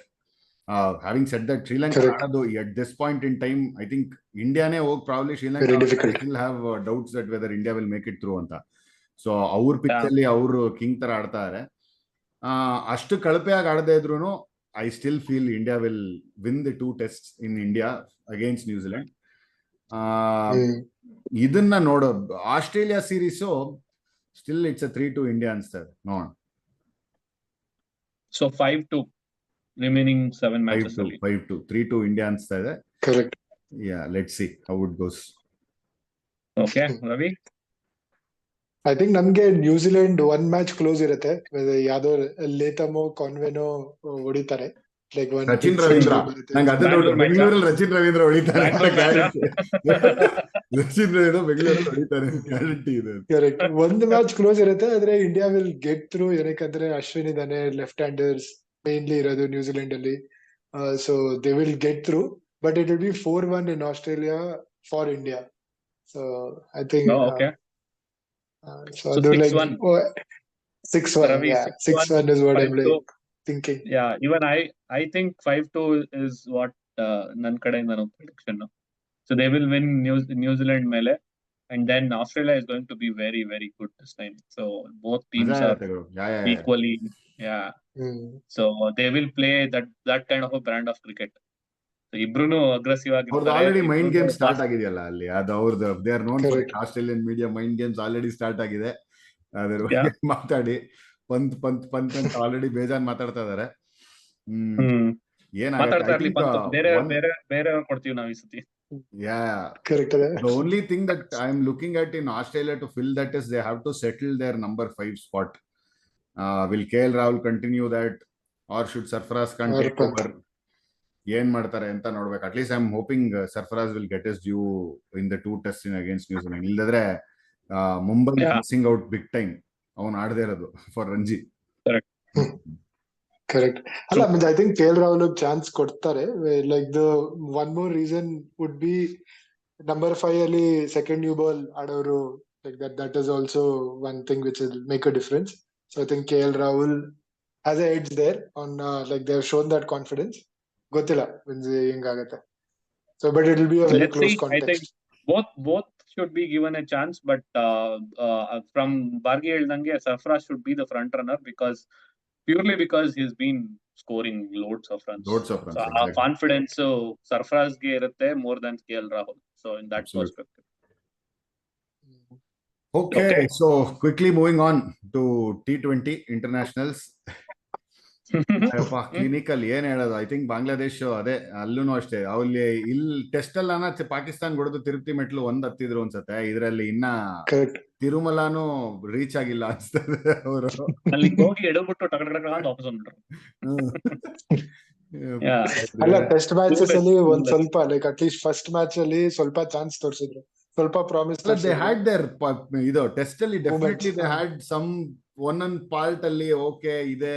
Speaker 1: Having said that, Sri Lanka ಆಡೋದು at this point in time, I think Indiaನೇ ಹೋಗಿ probably Sri Lanka still have doubts that whether India will make it through ಅಂತ. So ಅವ್ರ pitch ಅಲ್ಲಿ ಅವರು king ತರ ಆಡ್ತಾರೆ. ಅಷ್ಟು ಕಳಪೆಯಾಗಿ ಆಡದೇ ಇದ್ರು I still feel India will win the 2 tests in India against New Zealand. ಇದನ್ನ ನೋಡೋ Australia series still it's 3-2 India ಅನ್ಸ್ತದೆ ನೋಡೋಣ.
Speaker 2: ಸೊ 5-2 ರಿಮೈನಿಂಗ್ 7 ಮ್ಯಾಚಸ್ ಅಲ್ಲಿ
Speaker 1: 5-2 3-2 ಇಂಡಿಯಾ ಅನ್ಸ್ತಾ ಇದೆ.
Speaker 3: Correct.
Speaker 1: Yeah, let's see how it goes.
Speaker 2: Okay Ravi,
Speaker 3: I think ನಮ್ಗೆ New Zealand 1 match close ಇರುತ್ತೆ. ಯಾವ್ದೋ ಲೇತಮೋ ಕಾನ್ವೆನೋ ಹೊಡಿತಾರೆ. ಲೈಕ್
Speaker 1: ರಚಿನ್ ರವೀಂದ್ರ, ನಂಗೆ ಅದು ಬೆಂಗಳೂರಲ್ಲಿ ರಚಿನ್ ರವೀಂದ್ರ ಹೊಡಿತಾರೆ. ರಚಿನ್ ರವೀಂದ್ರ ಬೆಂಗಳೂರಲ್ಲಿ ಹೊಡಿತಾರೆ ಗ್ಯಾರಂಟಿ ಇದೆ.
Speaker 3: ಕರೆಕ್ಟ್. 1 ಮ್ಯಾಚ್ ಕ್ಲೋಸ್ ಇರುತ್ತೆ. ಆದ್ರೆ ಇಂಡಿಯಾ ವಿಲ್ ಗೆಟ್ ಥ್ರೂ. ಏನಕ್ಕಂದ್ರೆ ಅಶ್ವಿನ್ ಇದಾನೆ, ಲೆಫ್ಟ್ ಹ್ಯಾಂಡರ್ಸ್ ಮೇನ್ಲಿ ಇರೋದು ನ್ಯೂಜಿಲೆಂಡ್ ಅಲ್ಲಿ. So they will get through, but it will be 4-1 in Australia for India. So I think so I do like 6-1. Yeah, 6-1 is what I'm like thinking.
Speaker 2: Yeah, even I think 5-2 is what nan kadeyinda no prediction. So they will win New Zealand mele, and then Australia is going to be very very good this time. So both teams are equally so they will play that kind of a brand of cricket. So ಇಬ್ರುನು aggressive ಆಗಿರ್ತಾರೆ.
Speaker 1: Already mind game start ಆಗಿದೆಯಲ್ಲ ಅಲ್ಲಿ, ಅದು ಅವ್ರದ್ದು they are known for Australian media. Mind games already start ಆಗಿದೆ. ಅದ್ರ ಬಗ್ಗೆ ಮಾತಾಡಿ ಪಂತ್ ಅಂತ ಆಲ್ರೆಡಿ ಬೇಜಾನ್ ಮಾತಾಡ್ತಾ ಇದಾರೆ.
Speaker 2: ಬೇರೆ ಕೊಡ್ತೀವಿ ನಾವು ಈ ಸತಿ.
Speaker 1: The only thing that I am looking at in Australia to fill that is they have to settle their number 5 spot. Will KL Rahul continue that, or should Sarfaraz Khan take over? ಏನ್ ಮಾಡ್ತಾರೆ ಅಂತ ನೋಡ್ಬೇಕು. At least I am hoping Sarfaraz will get is due in the 2 test in against New Zealand. ಇಲ್ಲದ್ರೆ Mumbai missing out big time. ಅವನು ಆಡದೇ ಇರೋದು for Ranji.
Speaker 3: Correct. ಅಲ್ಲ, I think KL Rahul chance ಕೊಡ್ತಾರೆ. Like the one more reason would be number 5 ಅಲ್ಲಿ second new ball ಆಡೋರು. Like that is also one thing which will make a difference. So I think KL Rahul has a edge there on like they have shown that confidence. ಗೊತ್ತಿಲ್ಲ ಹೆಂಗಾಗತ್ತೆ. So but it will be a very close contest.
Speaker 2: I think both should be given a chance, but from Bargi ಹೇಳ್ದಂಗೆ Sarfaraz should be the front runner purely because he's been scoring loads of runs. So exactly. Confidence Sarfaraz ಗೆ ಇರುತ್ತೆ more than KL Rahul. So in that perspective.
Speaker 1: Okay, so quickly moving on to T20 internationals. Clinical ಏನ್ ಹೇಳೋದು. I think Bangladesh ಅದೇ ಅಲ್ಲೂ ಅಷ್ಟೇ. ಅಲ್ಲಿ ಇಲ್ಲಿ test ಅಲ್ಲ ಪಾಕಿಸ್ತಾನ್ ಹೊಡೆದು ತಿರುಪತಿ ಮೆಟ್ಲು 1 ಹತ್ತಿದ್ರು ಅನ್ಸತ್ತೆ. ಇದ್ರಲ್ಲಿ ಇನ್ನ ತಿರುಮಲಾನು ರೀಚ್ ಆಗಿಲ್ಲ ಅನ್ಸ್ತದೆ. ಅವರು
Speaker 3: ಅಲ್ಲ, ಟೆಸ್ಟ್ ಮ್ಯಾಚಸ್ ಅಲ್ಲಿ ಒಂದ್ ಸ್ವಲ್ಪ ಲೈಕ್ ಅಟ್ಲೀಸ್ಟ್ ಫಸ್ಟ್ ಮ್ಯಾಚ್ ಅಲ್ಲಿ ಸ್ವಲ್ಪ ಚಾನ್ಸ್ ತೋರಿಸಿದ್ರು, ಸ್ವಲ್ಪ ಪ್ರಾಮಿಸ್.
Speaker 1: ದೇ ಹ್ಯಾಡ್ ದೇರ್ ಇದು ಟೆಸ್ಟ್ ಅಲ್ಲಿ ಡೆಫಿನೆಟ್ಲಿ ದೇ ಹ್ಯಾಡ್ ಸಮ್ ಒಂದೊಂದ್ ಪಾರ್ಟ್ ಅಲ್ಲಿ ಓಕೆ ಇದೆ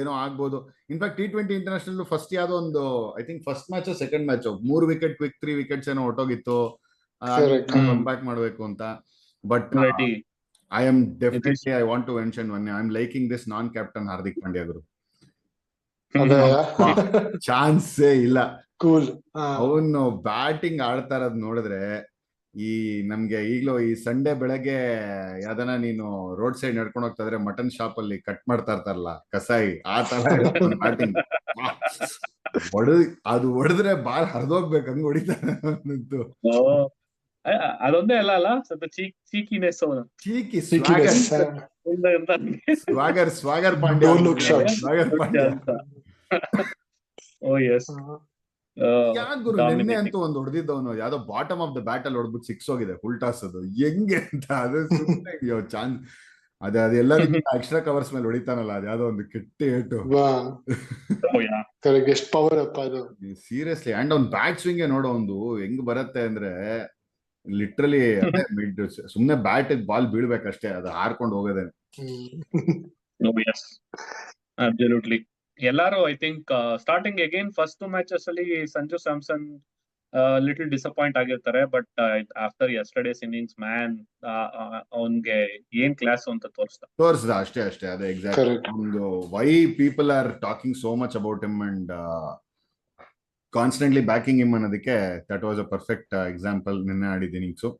Speaker 1: ಏನೋ ಆಗ್ಬೋದು. ಇನ್ಫ್ಯಾಕ್ಟ್ T20 ಇಂಟರ್ನ್ಯಾಷನಲ್ ಫಸ್ಟ್ ಯಾವ್ದೋ ಒಂದು I think first match second match 3 wicket quick 3 wickets ಏನೋ ಹೊಟ್ಟೋಗಿತ್ತು. ಕಮ್ ಬ್ಯಾಕ್ ಮಾಡ್ಬೇಕು ಅಂತ. But I am definitely I want to mention one. I am liking this non captain Hardik Pandya ಗುರು. ಚಾನ್ಸೇ ಇಲ್ಲ. ಅವನು ಬ್ಯಾಟಿಂಗ್ ಆಡ್ತಾ ಇರೋದ್ ನೋಡಿದ್ರೆ ಈ ನಮ್ಗೆ ಈಗ್ಲೂ ಈ ಸಂಡೇ ಬೆಳಗ್ಗೆ ಯಾವ್ದನ ನೀನು ರೋಡ್ ಸೈಡ್ ನಡ್ಕೊಂಡು ಹೋಗ್ತಾ ಇದ್ರೆ ಮಟನ್ ಶಾಪ್ ಅಲ್ಲಿ ಕಟ್ ಮಾಡ್ತಾ ಇರ್ತಾರಲ್ಲ ಕಸಾಯಿ, ಆ ತರ ಬ್ಯಾಟಿಂಗ್ ಅದು ಹೊಡೆದ್ರೆ ಬಾಲ್ ಹರಿದೋಗ್ಬೇಕು ಹಂಗ ಹೊಡಿತಾನೆ.
Speaker 2: ಅದೊಂದೇ ಅಲ್ಲ ಸ್ವಲ್ಪ ಚೀಕಿನೆಸ್, ಚೀಕಿ
Speaker 1: ಸ್ವಾಗರ್ ಪಾಂಡ್ಯ.
Speaker 2: ಓ ಎಸ್.
Speaker 1: ಗುರು ನಿನ್ನೆ ಅಂತೂ ಒಂದು ಹೊಡೆದಿದ್ದವನು ಯಾವ್ದೋ ಬಾಟಮ್ ಆಫ್ ದ ಬ್ಯಾಟ್ ಅಲ್ಲಿ ಹೊಡೆದ್ಬಿಟ್ಟು 6 ಹೋಗಿದೆ ಫುಲ್ ಟಾಸ್. ಅದು ಹೆಂಗೆ ಅಂತ ಅದು ಚಾನ್ಸ್ ಅದೆಲ್ಲ ಎಕ್ಸ್ಟ್ರಾ ಕವರ್ಸ್ ಮೇಲೆ ಹೊಡಿತಾನಲ್ಲ, ಅದು ಯಾವ್ದೋ ಒಂದು ಕೆಟ್ಟ ಏಟು. ಸೀರಿಯಸ್ಲಿ. ಅಂಡ್ ಅವ್ನ್ ಬ್ಯಾಟ್ ಸ್ವಿಂಗ್ ನೋಡೋ ಒಂದು ಹೆಂಗ್ ಬರತ್ತೆ ಅಂದ್ರೆ ಲಿಟ್ರಲಿ ಸುಮ್ನೆ ಬ್ಯಾಟ್ ಬಾಲ್ ಬೀಳ್ಬೇಕಷ್ಟೇ, ಅದು ಹಾರ್ಕೊಂಡು ಹೋಗೋದೇನೆ.
Speaker 2: ಅಬ್ಸಲ್ಯೂಟ್ಲಿ. ಎಲ್ಲಾರು I think starting again first 2 matches ಅಲ್ಲಿ ಸಂಜು ಸ್ಯಾಮ್ಸನ್ ಲಿಟಲ್ ಡಿಸಪಾಯಿಂಟ್ ಆಗಿರ್ತಾರೆ. But after yesterday's innings man, ಅವನ್ಗೆ ಏನ್ ಕ್ಲಾಸ್ ಅಂತ
Speaker 1: ತೋರಿಸ್ದ ಅಷ್ಟೇ ಅದೇ ಎಕ್ಸಾಕ್ಟ್
Speaker 3: Correct.
Speaker 1: ಒಂದು why people are talking so much about him and constantly backing him ಅನ್ನೋದಕ್ಕೆ that was a perfect example ನಿನ್ನೆ ಆಡಿದ ಇನ್ನಿಂಗ್ಸು.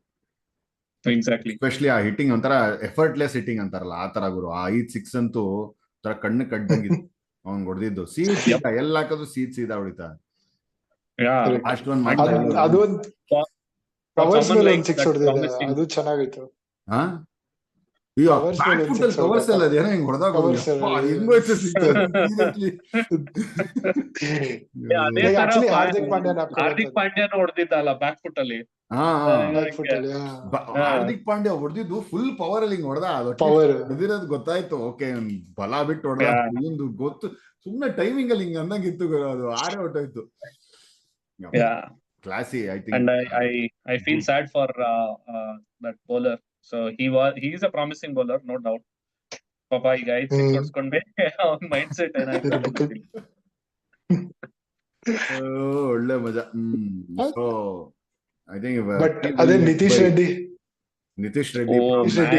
Speaker 2: ಎಕ್ಸಾಕ್ಟ್ಲಿ.
Speaker 1: ಎಸ್ಪೆಷಲಿ ಆ ಹಿಟ್ಟಿಂಗ್ ಒಂಥರ ಎಫರ್ಟ್ಲೆಸ್ ಹಿಟ್ಟಿಂಗ್ ಅಂತಾರಲ್ಲ ಆ ತರ ಗುರು. ಆ 5 6 ಅಂತೂ ಒಂಥರ ಕಣ್ಣು ಕಡ್ಡಂಗಿತ್ತು ಅವ್ನ್ ಹೊಡೆದಿದ್ದು. ಸೀದಾ ಎಲ್ಲ ಹಾಕೋದು ಸೀದಾ ಹೊಡಿತಾ. ಅಷ್ಟೊಂದು
Speaker 3: ಅದು ಒಂದು ಕವರ್ಸ್ ಮೇಲೆ ಒಂದು 6 ಹೊಡೆದಿದೆ, ಅದು ಚೆನ್ನಾಗಿತ್ತು.
Speaker 1: ಕವರ್ಸ್ ಎಲ್ಲ ಅದೇನೋ ಹಿಂಗ್ ಹೊಡೆದಾಗ
Speaker 2: ಹಾರ್ದಿಕ್ ಪಾಂಡ್ಯನ ಹೊಡೆದಿದ್ದಲ್ಲ ಬ್ಯಾಕ್ ಫುಟ್ ಅಲ್ಲಿ.
Speaker 1: ಹಾರ್ದಿಕ್ ಪಾಂಡ್ಯ ಹೊಡೆದಿದ್ದು ಫುಲ್ ಪವರ್ ಅಲ್ಲಿ ಹಿಂಗ್ ಹೊಡೆದ. ಹೊಡೆದಿರೋದು ಗೊತ್ತಾಯ್ತು, ಓಕೆ ಬಲ ಬಿಟ್ಟು ಹೊಡೆದ. ಒಂದು ಗೊತ್ತು, ಸುಮ್ನೆ ಟೈಮಿಂಗ್ ಅಲ್ಲಿ ಹಿಂಗ್ ಅಂದಂಗಿತ್ತು ಅದು. ಆರೇ ಹೊಟ್ಟೋಯ್ತು. Classy. I think
Speaker 2: and I feel sad for that bowler. So he is a promising bowler, no doubt. Papa ಈಗ 5 6 ಹೊಡ್ಸ್ಕೊಂಡೆ ಅವನ ಮೈಂಡ್ ಸೆಟ್ ಏನಾಯ್ತು
Speaker 1: ಒಳ್ಳೆ ಮಜಾ. ಸೊ ಐ ಥಿಂಕ್
Speaker 3: ಬಟ್ ಅದೇ Nitish Reddy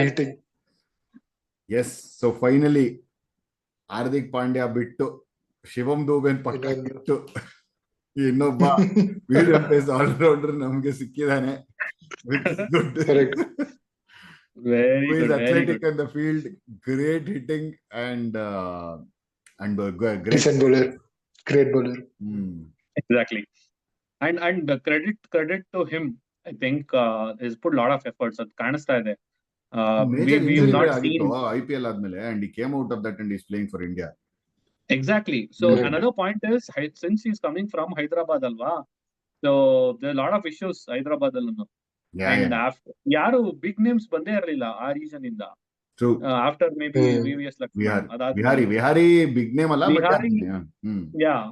Speaker 2: hitting.
Speaker 1: Yes. So finally Hardik Pandya ಬಿಟ್ಟು ಶಿವಮ್ ದೂಬೆನ್ ಪಕ್ಕ ಇಟ್ಟು ಇನ್ನೊಬ್ಬ ಮೀಡಿಯಂ ಪೇಸ್ ಆಲ್ರೌಂಡರ್ ನಮ್ಗೆ ಸಿಕ್ಕಿದಾನೆ. Athletic in the field, great hitting and
Speaker 3: great bowler.
Speaker 2: Exactly. And credit to him. I think he's put a lot of efforts. ಅದು ಕಾಣಿಸ್ತಾ ಇದೆ.
Speaker 1: We've not seen IPL ಆದ್ಮೇಲೆ and he came out of that and he's playing for India.
Speaker 2: Exactly. So another point is, since he's coming from Hyderabad alva, so there are a lot of issues Hyderabad allu. And after yaru big names bande irಲಿಲ್ಲ ಆ region ಇಂದ.
Speaker 1: True.
Speaker 2: After maybe VVS
Speaker 1: Vihari big name ಅಲ್ಲ, but
Speaker 2: yeah,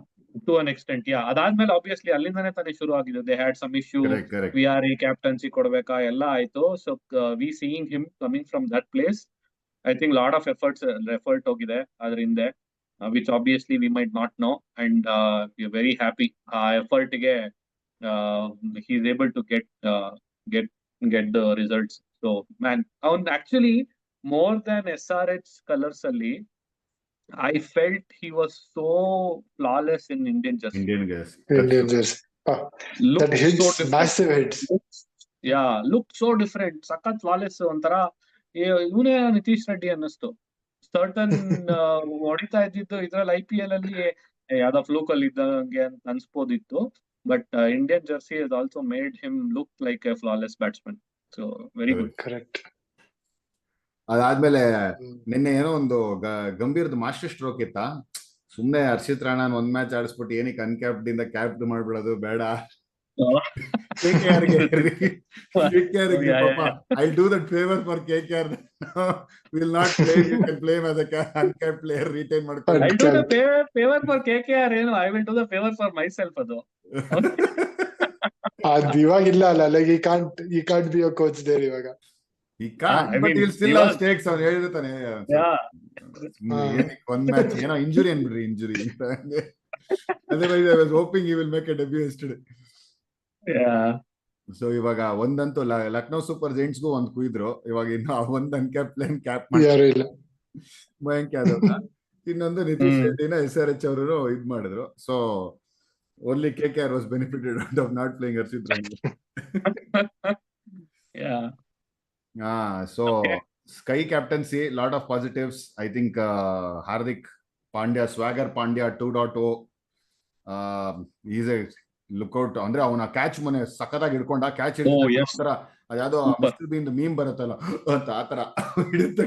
Speaker 2: to an extent, yeah. ಅದಾದ್ಮೇಲೆ obviously ಅಲ್ಲಿಂದಾನೆ ತಾನೇ ಶುರು ಆಗಿದೆ. They had some issue. Vihari captaincy ಕೊಡ್ಬೇಕಾ ಎಲ್ಲ ಆಯ್ತು. So we seeing him coming from that place, I think lot of effort ಹೋಗಿದೆ ಅದ್ರ ಹಿಂದೆ. Which obviously we might not know, and we are very happy. Effort ge he is able to get the results. So man, actually more than SRH colors alli, I felt he was so flawless in Indian jersey.
Speaker 3: That hits, so massive hits.
Speaker 2: Yeah, looked so different. Sakat flawless ontara ಇವನೇ ನಿತೀಶ್ ರೆಡ್ಡಿ ಅನ್ನಿಸ್ತು. Certain ಹೊಡಿತಾ ಇದ್ದಿದ್ದು ಇದ್ರಲ್ಲಿ IPL ಅಲ್ಲಿ ಯಾವ್ದೋ fluke ಅಲ್ಲಿ ಇದ್ದಂಗೆ ಅಂತ ಅನ್ಸ್ಬೋದಿತ್ತು. But Indian jersey has also made him look like a flawless batsman. So very good.
Speaker 3: Correct.
Speaker 1: ಅದಾದ್ಮೇಲೆ ನಿನ್ನೆ ಏನೋ ಒಂದು ಗಂಭೀರದ ಮಾಸ್ಟರ್ ಸ್ಟ್ರೋಕ್ ಇತ್ತ. ಸುಮ್ನೆ ಹರ್ಷಿತ್ ರಾಣಾನ್ ಒಂದ್ ಮ್ಯಾಚ್ ಆಡಿಸ್ಬಿಟ್ಟು ಏನಕ್ಕೆ ಅನ್ಕ್ಯಾಪ್ಡ್ ಇಂದ ಕ್ಯಾಪ್ಡ್ ಮಾಡ್ಬಿಡೋದು ಬೇಡ. KKR I'll do that favor for KKR. Will not play. You can play him as a uncapped player. Retain ಮಾಡ್ಕೊಂಡು.
Speaker 2: I'll do the favor for KKR ಏನು. I will do the favor for myself ಅದು.
Speaker 3: ಅದು ಇವಾಗಿಲ್ಲ ಅಲ್ಲ. Like he can't be a coach there ಇವಾಗ.
Speaker 1: He can't, but he'll still have stakes. ಅವ್ನು ಹೇಳಿರ್ತಾನೆ ಒಂದ್ match ಏನೋ ಇಂಜುರಿ ಅನ್ಬಿಡ್ರಿ injury. Otherwise I was hoping he will make a debut yesterday. So ಇವಾಗ ಒಂದಂತೂ ಲಕ್ನೋ ಸೂಪರ್ ಜೈಂಟ್ಸ್ಗೂ ಒಂದ್ ಕುಯ್ದ್ರು. ಇವಾಗ ಇನ್ನು ಒಂದ್ ಅನ್ಕ್ಯಾಪ್ ಪ್ಲೇನ್ ಕ್ಯಾಪ್ ಮಾಡಿಲ್ಲ ಮಯಾಂಕ್ ಯಾದವ್. ಇನ್ನೊಂದು ನಿತೀಶ್ ರೆಡ್ಡಿನ SRH ಅವರು ಇದ್ ಮಾಡಿದ್ರು. So only KKR was benefited out of not playing Harshit Rana. So Sky captaincy, lot of positives. I think Hardik Pandya, Swagger Pandya 2.0, he's a lookout. ಅಂದ್ರೆ ಅವನ ಕ್ಯಾಚ್ ಮೊನ್ನೆ ಸಖತ್ತಾಗಿ ಹಿಡ್ಕೊಂಡ. ಕ್ಯಾಚ್ ಹಿಡಿದ ಅದ್ಯಾವ್ದೋ ಮಿಸ್ಟರ್ ಬೀನ್ ಮೀಮ್ ಬರುತ್ತಲ್ಲ ಅಂತ ಆತರ ಹಿಡಿದ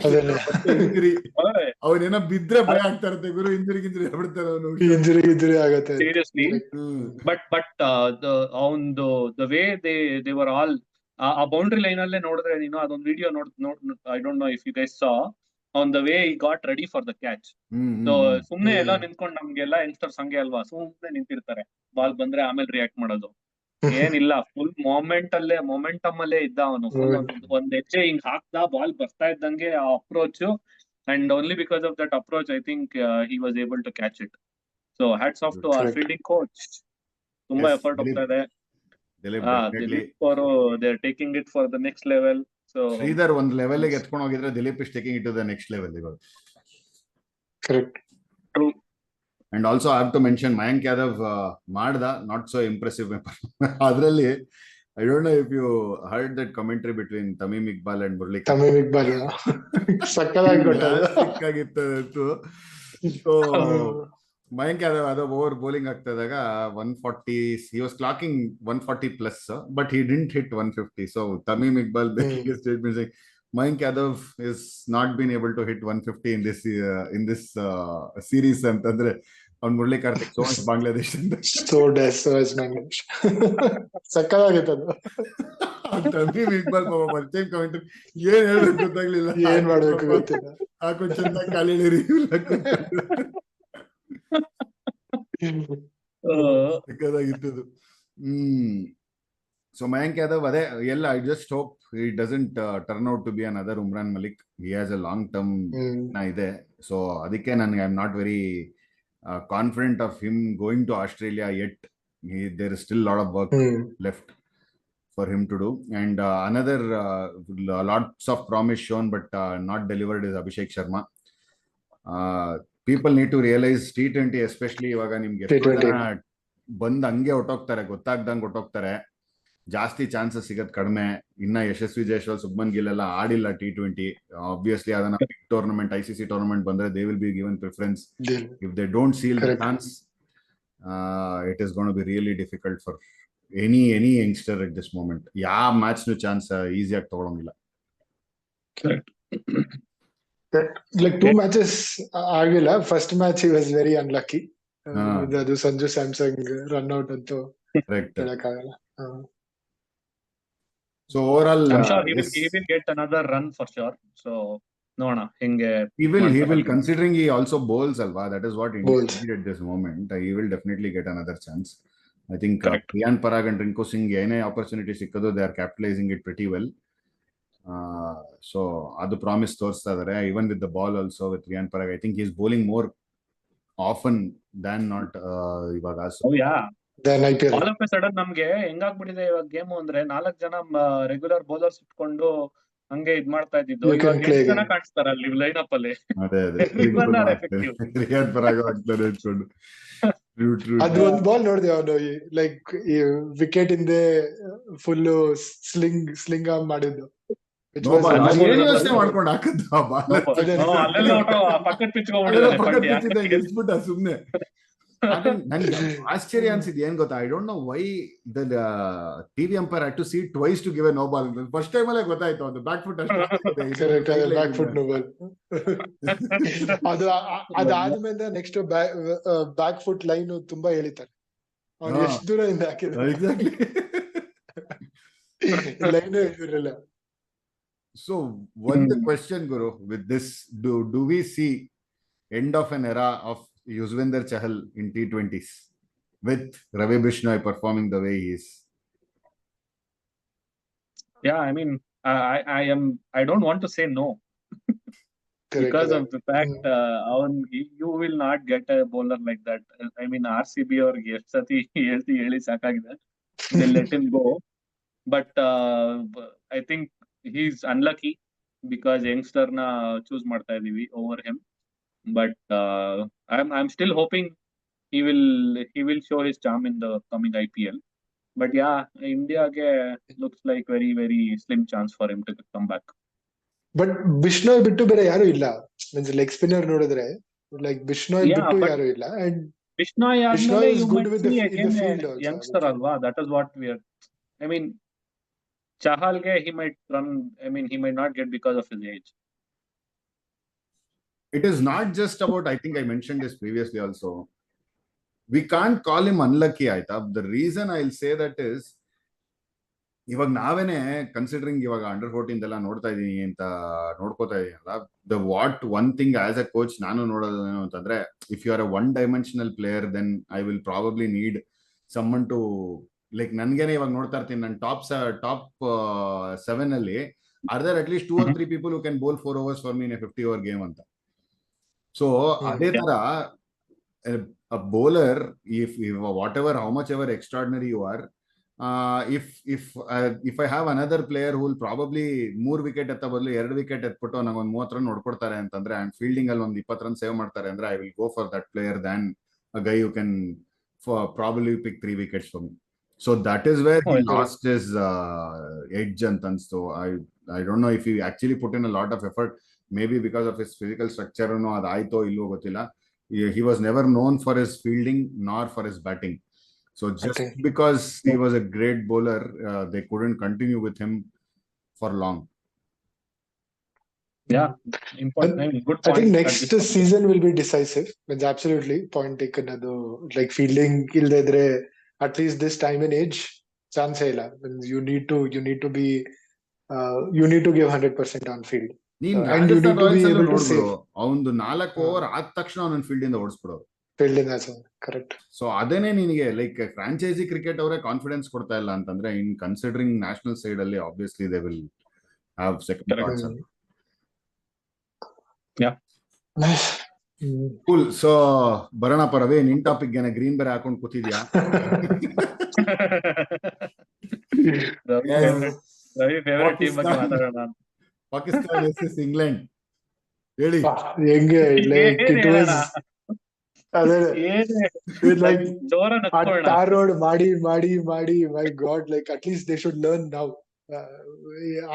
Speaker 1: ಇಂಜುರಿ. ಅವನೇನೋ ಬಿದ್ರೆ ಭಯ ಆಗ್ತಾ ಇರುತ್ತೆ ಗುರು. ಇಂಜುರಿ ಬಿಡ್ತಾರೆ ಅವನು.
Speaker 3: ಇಂಜುರಿ ಆಗುತ್ತೆ
Speaker 2: ಸೀರಿಯಸ್ಲಿ. ಬಟ್ ಅವನ್ದು the way they were all ಆ ಬೌಂಡ್ರಿ ಲೈನ್ ಅಲ್ಲೇ ನೋಡಿದ್ರೆ ನೀನು ಅದೊಂದು video I don't know if you guys saw on the way he got ready for the catch. So ಸುಮ್ನೆ ಎಲ್ಲ ನಿಂತ್ಕೊಂಡು ನಮ್ಗೆಲ್ಲ ಯಂಗ್ಸ್ಟರ್ಸ್ ಹಂಗೆ ಅಲ್ವಾ, ಸುಮ್ನೆ ನಿಂತಿರ್ತಾರೆ. ಬಾಲ್ ಬಂದ್ರೆ ಆಮೇಲೆ ರಿಯಾಕ್ಟ್ ಮಾಡೋದು ಏನಿಲ್ಲ. ಫುಲ್ ಮೊಮೆಂಟಮ್ ಅಲ್ಲೇ ಇದ್ದ ಅವನು. ಒಂದ್ ಹೆಜ್ಜೆ ಹಿಂಗ್ ಹಾಕ್ದ, ಬಾಲ್ ಬರ್ತಾ ಇದ್ದಂಗೆ ಆ approach. And only because of that approach I think he was able to catch it. So hats off to our fielding coach. ತುಂಬಾ ಎಫರ್ಟ್ ಹೋಗ್ತಾ ಇದೆ.
Speaker 1: Dilip definitely.
Speaker 2: Dilip they're taking it for the next level. So
Speaker 1: Sridhar ಒಂದು level ಗೆ ಎತ್ಕೊಂಡು ಹೋಗಿದ್ರೆ Dilip is taking it to the next level ಇವಾಗ.
Speaker 3: Correct.
Speaker 2: True.
Speaker 1: And also I have to mention Mayank Yadav ಮಾಡ್ದ, not so impressive. ಅದರಲ್ಲಿ I don't know if you heard that commentary between Tamim Iqbal and Murli.
Speaker 3: Tamim Iqbal ಸಕ್ಕತ್ತಾಗಿ
Speaker 1: ಕೊಟ್ಟಿತ್ತು. So Mayank Yadav over bowling ಆಗ್ತದಾಗ 140, he was clocking 140 plus, but he didn't hit 150. So Tamim Iqbal making a statement saying Mayank Yadav is not been able to hit 150 in this series ಅಂತಂದ್ರೆ ಅವ್ನು Murali Karthik so much Bangladesh
Speaker 3: Bangladesh ಸಕ್ಕತ್ತಾಗಿತ್ತು ಅದು.
Speaker 1: Tamim Iqbal ಪಾಪ first time commentary ಏನ್ ಹೇಳೋದು ಗೊತ್ತಾಗ್ಲಿಲ್ಲ,
Speaker 3: ಏನ್ ಮಾಡ್ಬೇಕು ಗೊತ್ತಿಲ್ಲ,
Speaker 1: ಹಾಕೊಂಡು ಚೆನ್ನಾಗಿ ಕಾಲಿಳಿ ಸಿಕ್ಕದಾಗಿತ್ತು. So Mayank Yadav ಅದೇ ಎಲ್ಲ I just hope he doesn't turn out to be another Umran Malik. He has a long term ಇದೆ. So ಅದಕ್ಕೆ ನನಗೆ I'm not very confident of him going to Australia yet. There is still a lot of work left for him to do. And another lots of promise shown but not delivered is Abhishek Sharma. People need to realize T20 especially ಇವಾಗ ನಿಮ್ಗೆ ಬಂದ್ ಹಂಗೆ ಹೊಟ್ಟೋಗ್ತಾರೆ, ಗೊತ್ತಾಗ್ದಂಗೆ ಹೊಟ್ಟೋಗ್ತಾರೆ, ಜಾಸ್ತಿ chances ಸಿಗದ್ ಕಡಿಮೆ. ಇನ್ನ ಯಶಸ್ವಿ ಜೈಸ್ವಾಲ್, ಸುಬ್ಮನ್ ಗಿಲ್ ಎಲ್ಲ ಆಡಿಲ್ಲ T20. ಆಬ್ವಿಯಸ್ಲಿ ಅದನ್ನ ಬಿಗ್ ಟೂರ್ನಮೆಂಟ್ ICC ಟೂರ್ನಮೆಂಟ್ ಬಂದ್ರೆ they will be given preference. If they don't seal the chance, it is gonna be really difficult for any youngster at this moment. ಯಾವ ಮ್ಯಾಚ್ ನು chance ಈಸಿಯಾಗಿ ತಗೊಳಂಗಿಲ್ಲ.
Speaker 3: Like 2 matches ಆಗಿಲ್ಲ. First match he was very unlucky. ಅದು Sanju Samsung run out ಅಂತೂ ಹೇಳಕ್ಕಾಗಲ್ಲ.
Speaker 1: So overall,
Speaker 2: I'm sure he will get another run for sure. So ನೋಡೋಣ ಹೆಂಗೆ
Speaker 1: he will considering he also bowls alva, that is what India need at this moment. He will definitely get another chance. I think Riyan Parag and Rinku Singh ಏನೇ opportunity ಸಿಕ್ಕದು they are capitalizing it pretty well. So ಅದು promise ತೋರಿಸ್ತಾ ಇದಾರೆ. Even with the ball also with Riyan Parag, I think he is bowling more often than not ಇವಾಗ.
Speaker 2: Oh yeah, all of A sudden ನಮ್ಗೆ ಹೆಂಗಾಗ್ಬಿಟ್ಟಿದೆ ಇವಾಗ game ಅಂದ್ರೆ 4 ಜನ regular bowlers ಇಟ್ಕೊಂಡು ಹಂಗೆ ಇದ್ ಮಾಡ್ತಾ ಇದ್ದಿದ್ದು. ಇವಾಗ 8 ಜನ ಕಾಣಿಸ್ತಾರ ಅಲ್ಲಿ ಲೈನ್ ಅಪ್ ಅಲ್ಲಿ.
Speaker 3: ಅದು ಒಂದು ಬಾಲ್ ನೋಡಿದೆ ಅವನು ಲೈಕ್ ವಿಕೆಟ್ ಇಂದ ಫುಲ್ ಸ್ಲಿಂಗ್ ಆನ್ ಮಾಡಿದ್ದು.
Speaker 1: ಮಾಡ್ಕೊಂಡು ಹಾಕದ್ದು
Speaker 2: ಪಕ್ಕದ ಪಿಚ್
Speaker 1: ಸುಮ್ನೆ. ನನ್ಗೆ ಆಶ್ಚರ್ಯ ಅನ್ಸಿದ್ ಏನ್ ಗೊತ್ತಾ, I don't know why the TV umpire had to see twice to give a no ball. First time ಅಲ್ಲೇ ಗೊತ್ತಾಯ್ತು ಅದು back foot
Speaker 3: back foot no ball. ಅದಾದ್ಮೇಲೆ ನೆಕ್ಸ್ಟ್ ಬ್ಯಾಕ್ ಫುಟ್ ಲೈನ್ ತುಂಬಾ ಎಳಿತಾರೆ, ಅವ್ನು ಎಷ್ಟು ದೂರದಿಂದ ಹಾಕಿದ್ರೆ
Speaker 1: ಎಕ್ಸಾಕ್ಟ್ಲಿ
Speaker 3: ಲೈನ್ ಇರಲ್ಲ.
Speaker 1: So one question, Guru, with this, do we see end of an era of Yuzvendra Chahal in T20s with Ravi Bishnoi performing the way he is?
Speaker 2: Yeah, I mean, I don't want to say no because of the fact you will not get a bowler like that. I mean, RCB ಅವ್ರಿಗೆ ಎಷ್ಟು ಸತಿ ಹೇಳಿ ಸಾಕಾಗಿದೆ, they let him go. But I think he's unlucky because youngster na choose ಮಾಡ್ತಾ ಇದೀವಿ over him. But I'm still hoping he will show his charm in the coming IPL. But yeah, India looks like very very slim chance for him to come back.
Speaker 3: But Bishnoi ಬಿಟ್ಟು ಬೇರೆ ಯಾರು ಇಲ್ಲ, means leg spinner ನೋಡಿದ್ರೆ like Bishnoi ಬಿಟ್ಟು ಯಾರು ಇಲ್ಲ. And
Speaker 2: Bishnoi
Speaker 3: is good with in the field also.
Speaker 2: Youngster alva, that is what we are. I mean, Chahal he might run. I mean, he might not get because of his age.
Speaker 1: It is not just about, I think I mentioned this previously also, we can't call him unlucky. The reason I'll say that is, ಇವಾಗ ನಾವೇನೆ considering ಇವಾಗ under 14 ಎಲ್ಲ ನೋಡ್ತಾ ಇದೀನಿ ಅಂತ ನೋಡ್ಕೋತಾ ಇದೀನಲ್ಲ, the what one thing as a coach ನಾನು ನೋಡೋದೇನು ಅಂತಂದ್ರೆ, if you are a one dimensional player then I will probably need someone to like, ನನ್ಗೇನೆ ಇವಾಗ ನೋಡ್ತಾ ಇರ್ತೀನಿ ನನ್ನ ಟಾಪ್ 7 ಅಲ್ಲಿ are there at least 2 or 3 people who can bowl 4 overs for me in a 50 over game ಅಂತ. So ಅದೇ ತರ a bowler, if whatever how much ever extraordinary you are, if I have another player who will probably 3 wicket ಎತ್ತ ಬದಲು 2 wicket ಎತ್ಬಿಟ್ಟು ನಂಗೆ ಒಂದು 30 run ಹೊಡ್ಕೊಡ್ತಾರೆ ಅಂತಂದ್ರೆ and fielding ಅಲ್ಲಿ ಒಂದು 20 ರನ್ ಸೇವ್ ಮಾಡ್ತಾರೆ ಅಂದ್ರೆ I will go for that player than a guy you can probably pick 3 wickets for me. So that is where he lost his edge ಅಂತ ಅನ್ಸ್ತು. I don't know if he actually put in a lot of effort, maybe because of his physical structure ಅದಾಯ್ತೋ ಇಲ್ವೋ ಗೊತ್ತಿಲ್ಲ. He was never known for his fielding nor for his batting. So just because he was a great bowler, they couldn't continue with him for long.
Speaker 2: Yeah, important. Good point.
Speaker 3: I think next season will be decisive. It's absolutely point taken. Like fielding illidre, at least this time and age, chance illa. You need to be, you need to give 100% on field.
Speaker 1: And you need to be able to save. ಅವನು 4 over ಆದ ತಕ್ಷಣ ಅವನನ್ನು field ಇಂದ ಓಡಿಸ್ಬಿಡೋರು.
Speaker 3: Field ಇಂದ correct.
Speaker 1: So ಅದೇನೆ ನಿನಗೆ like franchise cricket ಅವರೇ ಕಾನ್ಫಿಡೆನ್ಸ್ ಕೊಡ್ತಾ ಇಲ್ಲ ಅಂತಂದ್ರೆ ಇನ್ ಕನ್ಸಿಡರಿಂಗ್ ನ್ಯಾಷನಲ್ ಸೈಡ್ ಅಲ್ಲಿ obviously they will have second thoughts. Cool. So ಬರೋಣಪ್ಪ ರವಿ, ನಿನ್ ಟಾಪಿಕ್ ಏನ ಗ್ರೀನ್ ಬೇರೆ ಹಾಕೊಂಡು ಕೂತಿದ್ಯಾ? ಪಾಕಿಸ್ತಾನ ವರ್ಸಸ್ ಇಂಗ್ಲೆಂಡ್ ಹೇಳಿ
Speaker 3: ಹೆಂಗೆ ಟಾರ್ ರೋಡ್ ಮಾಡಿ my god, like at least they should learn now.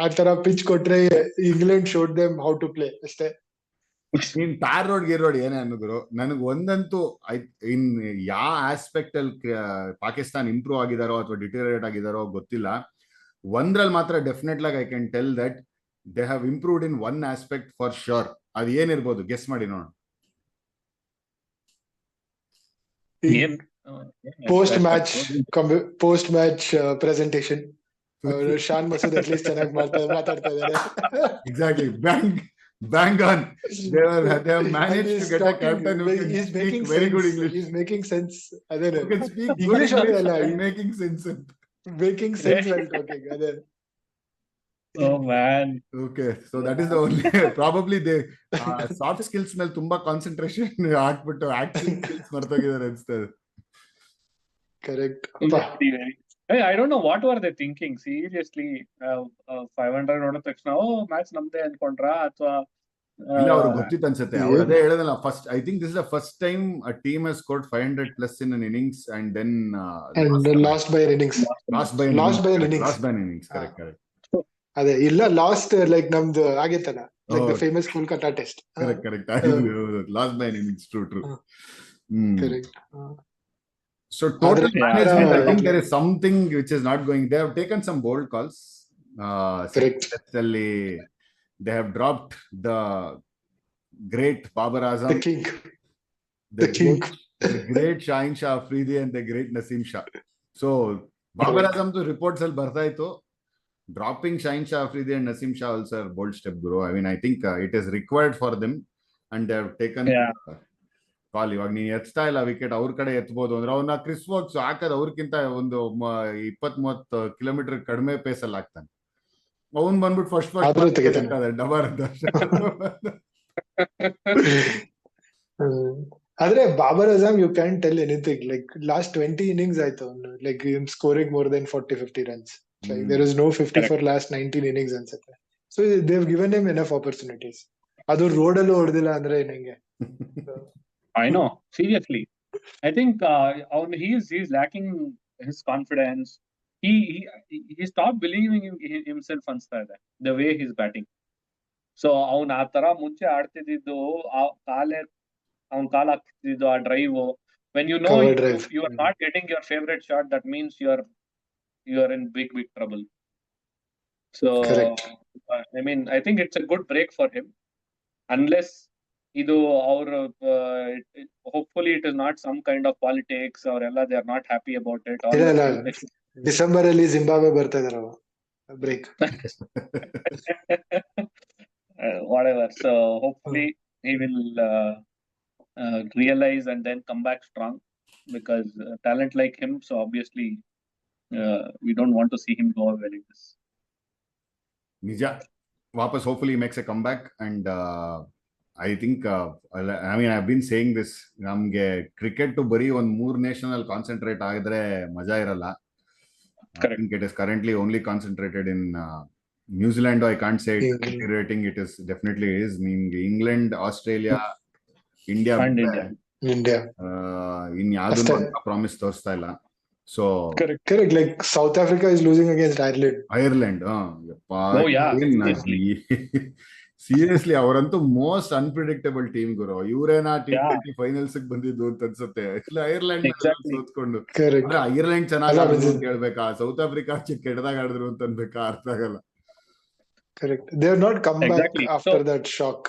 Speaker 3: ಆ ತರ ಪಿಚ್ ಕೊಟ್ರೆ England showed them how to play ಅಷ್ಟೇ.
Speaker 1: ನೀನ್ ಟಾರ್ ರೋಡ್ ಗೀರ್ ರೋಡ್ ಏನೇ ಅನ್ನೋದ್ರು, ನನಗ್ ಒಂದಂತೂ ಇನ್ ಯಾವ ಆಸ್ಪೆಕ್ಟ್ ಅಲ್ಲಿ ಪಾಕಿಸ್ತಾನ್ ಇಂಪ್ರೂವ್ ಆಗಿದಾರೋ ಅಥವಾ ಡಿಟೇರಿಯೇಟ್ ಆಗಿದಾರೋ ಗೊತ್ತಿಲ್ಲ. ಒಂದ್ರಲ್ಲಿ ಮಾತ್ರ definitely I can tell that they have improved in one aspect for sure. ಅದು ಏನಿರ್ಬೋದು ಗೆಸ್ ಮಾಡಿ ನೋಡೋಣ.
Speaker 3: post match presentation. Shan Masood at least ಚೆನ್ನಾಗಿ ಮಾತಾಡ್ತಾ ಇದ್ದಾರೆ.
Speaker 1: Exactly. Bang on. They have managed to get a captain who can speak very good English.
Speaker 3: He's making sense.
Speaker 1: Who can speak English and making sense.
Speaker 3: Making sense while talking.
Speaker 2: Oh man.
Speaker 1: Okay, so that is the only probably the soft skills ಮೇಲೆ ತುಂಬಾ concentration ಹಾಕ್ಬಿಟ್ಟು acting skills ಮರ್ತೋಗಿದ್ದಾರೆ ಅನ್ಸ್ತದೆ.
Speaker 3: Correct.
Speaker 2: I don't know what were they thinking. Seriously, 500 ನೋಡಿದ ತಕ್ಷಣ match ನಮ್ದೇ ಅನ್ಕೊಂಡ್ರಾ ಅಥವಾ
Speaker 1: ಇಲ್ಲ ಅವ್ರಿಗೆ ಗೊತ್ತಿತ್ತು ಅನ್ಸುತ್ತೆ. ಅವ್ರು ಅದೇ ಹೇಳೋದಲ್ಲ, first I think this is the first time a team has scored 500 plus in an innings and then
Speaker 3: lost by an innings.
Speaker 1: Correct.
Speaker 3: ಅದೇ ಇಲ್ಲ ಲಾಸ್ಟ್ ಲೈಕ್ ನಮ್ದು ಆಗೈತಲ್ಲ, like the famous Kolkata test.
Speaker 1: Correct last by an innings. True.
Speaker 3: Correct.
Speaker 1: So total management, I think there is something which is not going. They have taken some bold calls.
Speaker 3: Correct.
Speaker 1: They have dropped the great Babar Azam,
Speaker 3: the king,
Speaker 1: the great Shaheen Shah Afridi and the great Naseem Shah. So Babar Azam to reports al barta ito. Dropping Shaheen Shah Afridi and Naseem Shah also a bold step, bro. I mean, I think it is required for them and they have taken ಕಾಲ್. ಇವಾಗ ನೀನ್ ಎತ್ತಾ ಇಲ್ಲ wicket, ಅವ್ರ ಕಡೆ ಎತ್ಬೋದು ಅಂದ್ರೆ ಅವ್ನ Chris Volks ಹಾಕದ್ ಅವ್ರಕ್ಕಿಂತ ಒಂದು 20-30 kilometre ಕಡಿಮೆ ಪೇಸ್ ಅಲ್ಲಿ ಹಾಕ್ತಾನೆ. ಅವನ್ ಬಂದ್ಬಿಟ್ಟು ಫಸ್ಟ್ ಡಬರ್
Speaker 3: ಆದ್ರೆ Babar Azam you can tell anything. Like last 20 innings ಆಯ್ತು ಅವನು, like scoring more then 40-50 runs. Like there is no 50 for last 19 innings ಅನ್ಸುತ್ತೆ. So they have given him enough opportunities. ಅದು ರೋಡ್ ಅಲ್ಲೂ ಹೊಡೆದಿಲ್ಲ ಅಂದ್ರೆ ಹೆಂಗೆ?
Speaker 2: I know, seriously. I think he's lacking his confidence. He stopped believing in himself ಅನ್ಸ್ತಾ ಇದೆ, the way he's batting. So ಅವನ್ ಆ ತರ ಮುಂಚೆ ಆಡ್ತಿದ್ದು ಅವನ್ ಕಾಲ್ ಹಾಕ್ತಿದ್ದು ಆ drive, when you know you are not getting your favorite shot, that means you are in big trouble. So I mean, I think it's a good break for him, unless ಇದು ಅವ್ರ hopefully it is not some kind of politics or ಎಲ್ಲ they are not happy about it.
Speaker 3: December ಅಲ್ಲಿ Zimbabwe ಬರ್ತಾ ಇದಾರೆ break.
Speaker 2: Whatever. So hopefully he will realize and then come back strong, because talent like him, so obviously we don't want to see him go away like this.
Speaker 1: Nija ವಾಪಸ್ hopefully he makes a comeback and I think I mean I've been saying this, ನಮ್ಗೆ cricket ಬರೀ ಒಂದ್ 3 national concentrate ಆಗಿದ್ರೆ ಮಜಾ ಇರಲ್ಲ. I think it is currently only concentrated in New Zealand. I can't say it rating. It is definitely is. England, Australia, India,
Speaker 2: And
Speaker 3: India.
Speaker 1: in ಯಾವ್ದು promise ತೋರಿಸ್ತಾ ಇಲ್ಲ. So
Speaker 3: correct. Like South Africa is losing against Ireland.
Speaker 1: Seriously ಅವರಂತೂ most unpredictable team ಗುರು. ಇವರೇನಾ T20 finals ಬಂದಿದ್ದು ಅಂತ ಅನ್ಸುತ್ತೆ. Ireland ಸೋತ್ಕೊಂಡು Ireland ಚೆನ್ನಾಗಿ ಆಡಿದ್ರು ಅಂತ ಹೇಳ್ಬೇಕಾ, ಸೌತ್ ಆಫ್ರಿಕಾ ಕೆಟ್ಟದಾಗ ಆಡಿದ್ರು ಅಂತ ಅನ್ಬೇಕಾ, ಅರ್ಥ ಆಗಲ್ಲ.
Speaker 3: Correct. They have not come back after that shock.